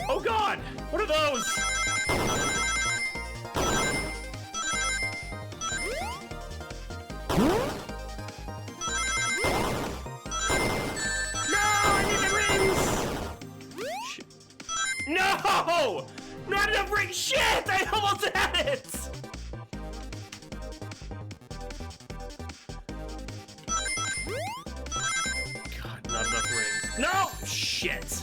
Oh god! What are those? No! Not enough ring shit! I almost had it! God, not enough rings. No! Shit!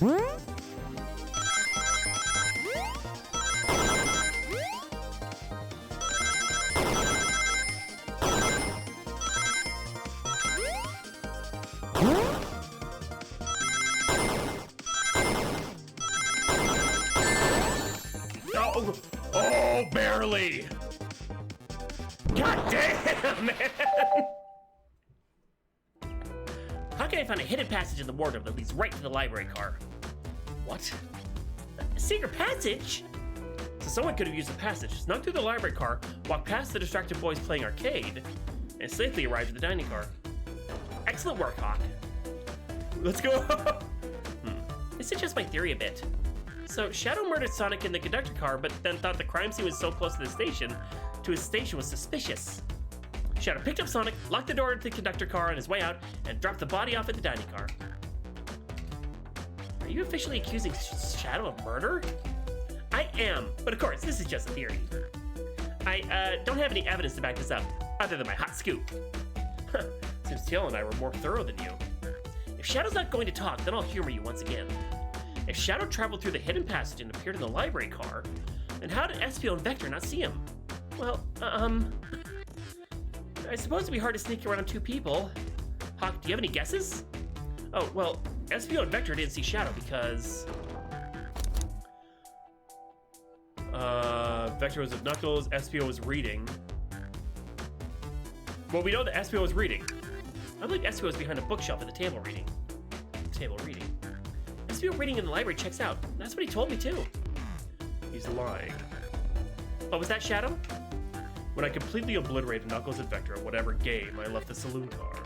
Oh, barely! God damn, man! How can I find a hidden passage in the wardrobe that leads right to the library car? What? A secret passage? So someone could have used the passage, snuck through the library car, walked past the distracted boys playing arcade, and safely arrived at the dining car. Excellent work, Hawk. Let's go! This is just my theory a bit. So Shadow murdered Sonic in the conductor car, but then thought the crime scene was so close to his station was suspicious. Shadow picked up Sonic, locked the door to the conductor car on his way out, and dropped the body off at the dining car. Are you officially accusing Shadow of murder? I am, but of course, this is just a theory. I don't have any evidence to back this up, other than my hot scoop. Seems Tail and I were more thorough than you. If Shadow's not going to talk, then I'll humor you once again. If Shadow traveled through the hidden passage and appeared in the library car, then how did Espio and Vector not see him? Well, I suppose it'd be hard to sneak around two people. Hawk, do you have any guesses? Oh, well, Espio and Vector didn't see Shadow because... Vector was with Knuckles, Espio was reading. Well, we know that Espio was reading. I believe Espio was behind a bookshelf at the table reading. Espio reading in the library checks out. That's what he told me too. He's lying. Oh, was that Shadow? When I completely obliterated Knuckles and Vector at whatever game, I left the saloon car.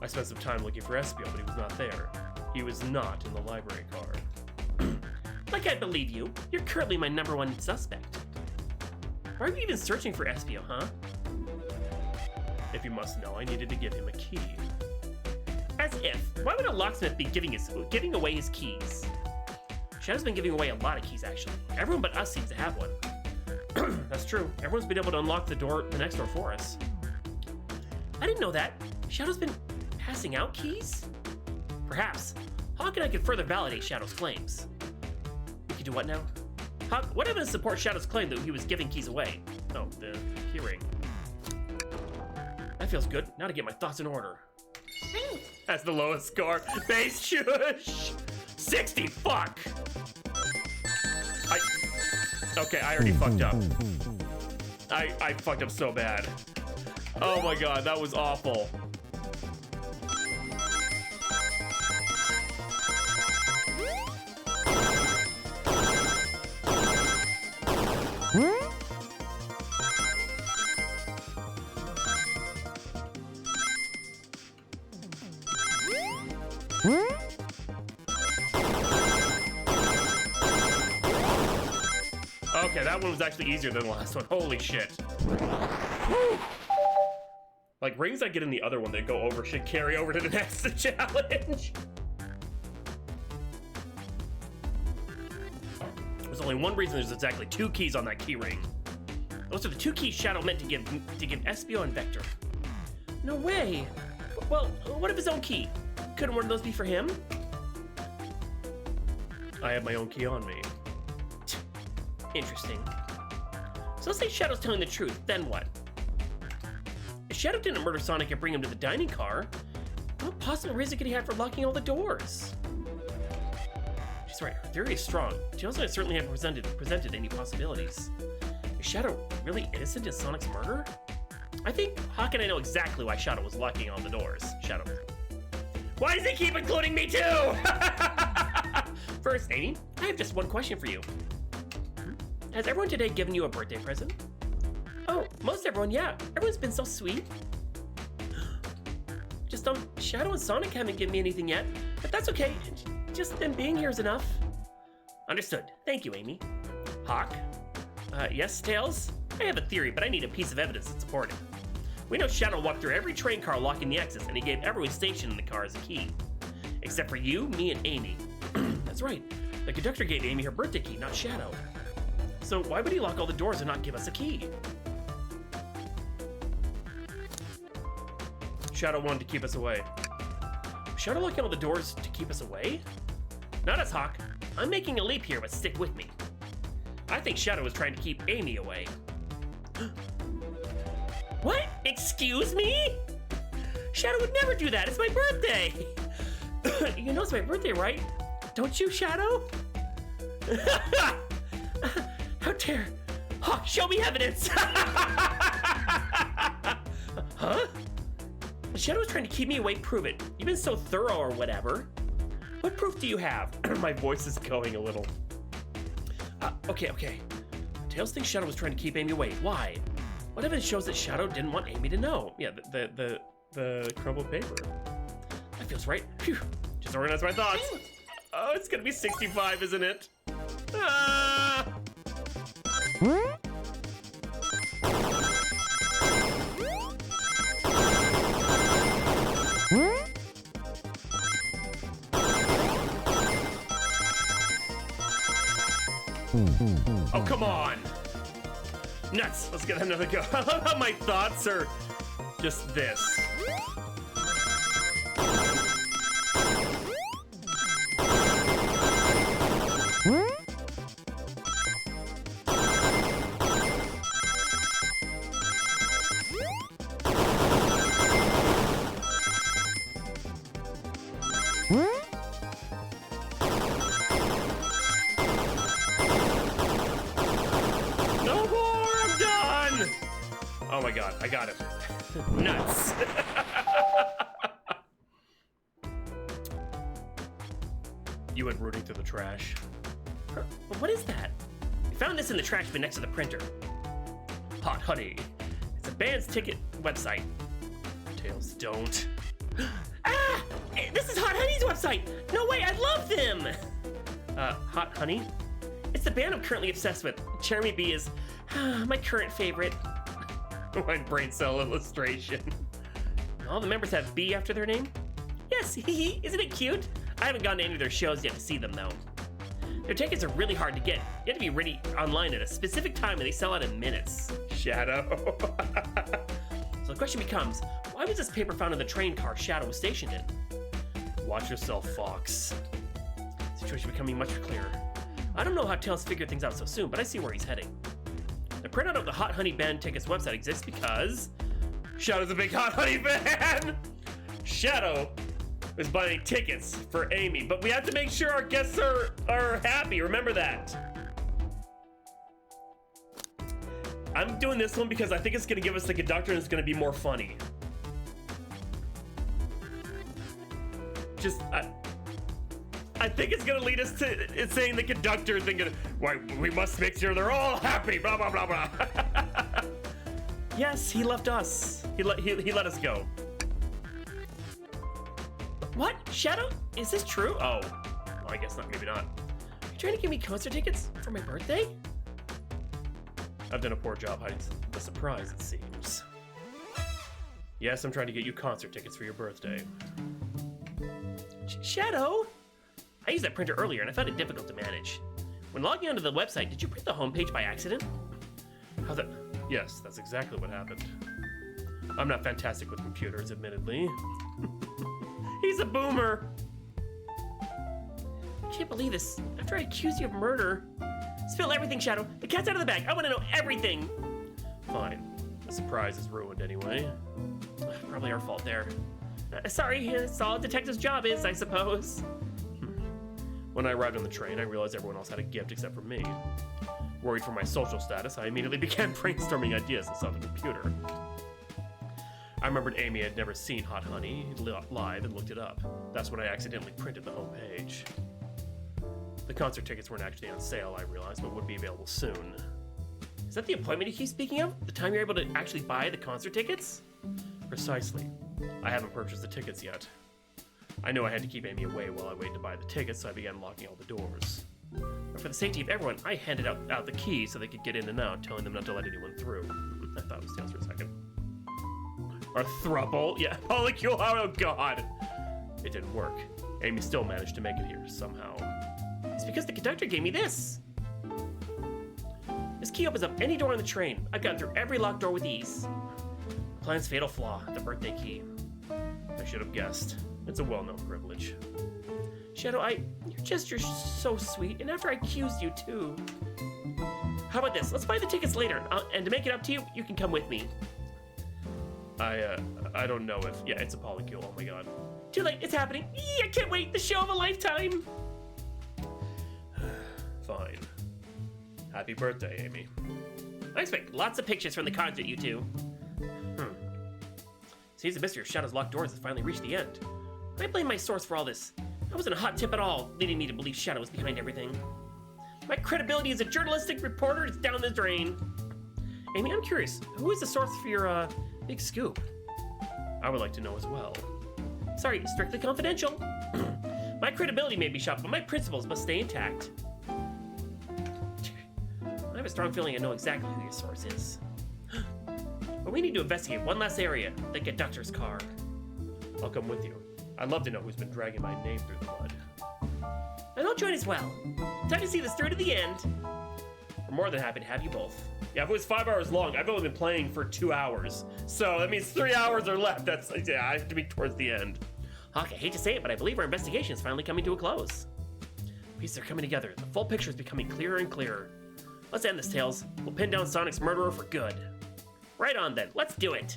I spent some time looking for Espio, but he was not there. He was not in the library car. Like I believe you. You're currently my #1 suspect. Why are you even searching for Espio, huh? If you must know, I needed to give him a key. As if. Why would a locksmith be giving away his keys? Shadow's been giving away a lot of keys, actually. Everyone but us seems to have one. That's true. Everyone's been able to unlock the next door for us. I didn't know that. Shadow's been passing out keys? Perhaps. Hawk and I could further validate Shadow's claims. We can do what now? Hawk, what evidence supports Shadow's claim that he was giving keys away? Oh, the keyring. That feels good. Now to get my thoughts in order. That's the lowest score. Base shush! 60, fuck! Okay, I already fucked up. I fucked up so bad. Oh my god, that was awful. Okay, that one was actually easier than the last one. Holy shit. Woo! Like, rings I get in the other one that go over should carry over to the next challenge. There's only one reason there's exactly 2 keys on that key ring. Those are the 2 keys Shadow meant to give Espio and Vector. No way. Well, what if his own key? Couldn't one of those be for him? I have my own key on me. Interesting. So let's say Shadow's telling the truth, then what? If Shadow didn't murder Sonic and bring him to the dining car, what possible reason could he have for locking all the doors? She's right, her theory is strong. She also certainly hasn't presented any possibilities. Is Shadow really innocent in Sonic's murder? I think Hawk and I know exactly why Shadow was locking all the doors. Shadow. Why does he keep including me too? First, Amy, I have just one question for you. Has everyone today given you a birthday present? Oh, most everyone, yeah. Everyone's been so sweet. Just Shadow and Sonic haven't given me anything yet, but that's okay. Just them being here is enough. Understood. Thank you, Amy. Hawk? Yes, Tails? I have a theory, but I need a piece of evidence to support it. We know Shadow walked through every train car locking the exits, and he gave everyone stationed in the car as a key. Except for you, me, and Amy. That's right. The conductor gave Amy her birthday key, not Shadow. So why would he lock all the doors and not give us a key? Shadow wanted to keep us away. Shadow locking all the doors to keep us away? Not us, Hawk. I'm making a leap here, but stick with me. I think Shadow was trying to keep Amy away. What? Excuse me? Shadow would never do that. It's my birthday. You know it's my birthday, right? Don't you, Shadow? How dare... Hawk, show me evidence! Huh? Shadow was trying to keep me away, prove it. You've been so thorough or whatever. What proof do you have? My voice is going a little. Okay. Tails thinks Shadow was trying to keep Amy away. Why? What evidence shows that Shadow didn't want Amy to know? Yeah, the crumpled paper. That feels right. Phew. Just organize my thoughts. Oh, it's gonna be 65, isn't it? Ah! Oh, come on! Nuts! Let's get another go. I love how my thoughts are just this. Oh my god, I got it. Nuts. You went rooting through the trash. What is that? I found this in the trash bin next to the printer. Hot Honey. It's a band's ticket website. Tails, don't. Ah! This is Hot Honey's website! No way, I love them! Hot Honey? It's the band I'm currently obsessed with. Jeremy B is my current favorite. My brain cell illustration. All the members have B after their name? Yes, isn't it cute? I haven't gone to any of their shows yet to see them though. Their tickets are really hard to get. You have to be ready online at a specific time and they sell out in minutes. Shadow. So the question becomes, why was this paper found in the train car Shadow was stationed in? Watch yourself, Fox. Situation becoming much clearer. I don't know how Tails figured things out so soon, but I see where he's heading. The printout of the Hot Honey Band Tickets website exists because Shadow's a big Hot Honey fan! Shadow is buying tickets for Amy, but we have to make sure our guests are happy. Remember that. I'm doing this one because I think it's going to give us the conductor and it's going to be more funny. Just, I think it's going to lead us to it saying the conductor thinking, why, we must make sure they're all happy, blah, blah, blah, blah. Yes, he left us. He let us go. What? Shadow? Is this true? Oh, well, I guess not, maybe not. Are you trying to give me concert tickets for my birthday? I've done a poor job hiding the surprise, it seems. Yes, I'm trying to get you concert tickets for your birthday. Shadow? I used that printer earlier and I found it difficult to manage. When logging onto the website, did you print the homepage by accident? How's that? Yes, that's exactly what happened. I'm not fantastic with computers, admittedly. He's a boomer. I can't believe this. After I accused you of murder. Spill everything, Shadow. The cat's out of the bag. I want to know everything. Fine. The surprise is ruined anyway. Probably our fault there. Sorry, it's all a detective's job is, I suppose. When I arrived on the train, I realized everyone else had a gift except for me. Worried for my social status, I immediately began brainstorming ideas inside the computer. I remembered Amy had never seen Hot Honey live and looked it up. That's when I accidentally printed the homepage. The concert tickets weren't actually on sale, I realized, but would be available soon. Is that the appointment you keep speaking of? The time you're able to actually buy the concert tickets? Precisely. I haven't purchased the tickets yet. I knew I had to keep Amy away while I waited to buy the tickets, so I began locking all the doors. But for the safety of everyone, I handed out the keys so they could get in and out, telling them not to let anyone through. I thought it was Tails for a second. Our throuple? Yeah, polycule, oh god! It didn't work. Amy still managed to make it here, somehow. It's because the conductor gave me this! This key opens up any door on the train. I've gotten through every locked door with ease. The plan's fatal flaw, the birthday key. I should have guessed. It's a well-known privilege. Shadow, your gesture's so sweet, and after I accused you too. How about this? Let's buy the tickets later, and to make it up to you, you can come with me. I don't know if... Yeah, it's a polycule, oh my god. Too late, it's happening. I can't wait, the show of a lifetime. Fine. Happy birthday, Amy. I expect lots of pictures from the concert, you two. Seems the mystery of Shadow's locked doors has finally reached the end. I blame my source for all this. I wasn't a hot tip at all, leading me to believe Shadow was behind everything. My credibility as a journalistic reporter is down the drain. Amy, I'm curious, who is the source for your, big scoop? I would like to know as well. Sorry, strictly confidential. My credibility may be shot, but my principles must stay intact. I have a strong feeling I know exactly who your source is. But we need to investigate one last area, the conductor's car. I'll come with you. I'd love to know who's been dragging my name through the mud. And I'll join as well. Time to see this through to the end. We're more than happy to have you both. Yeah, if it was 5 hours long, I've only been playing for 2 hours. So that means 3 hours are left. Yeah, I have to be towards the end. Hawk, I hate to say it, but I believe our investigation is finally coming to a close. Pieces are coming together. The full picture is becoming clearer and clearer. Let's end this, Tails. We'll pin down Sonic's murderer for good. Right on then, let's do it.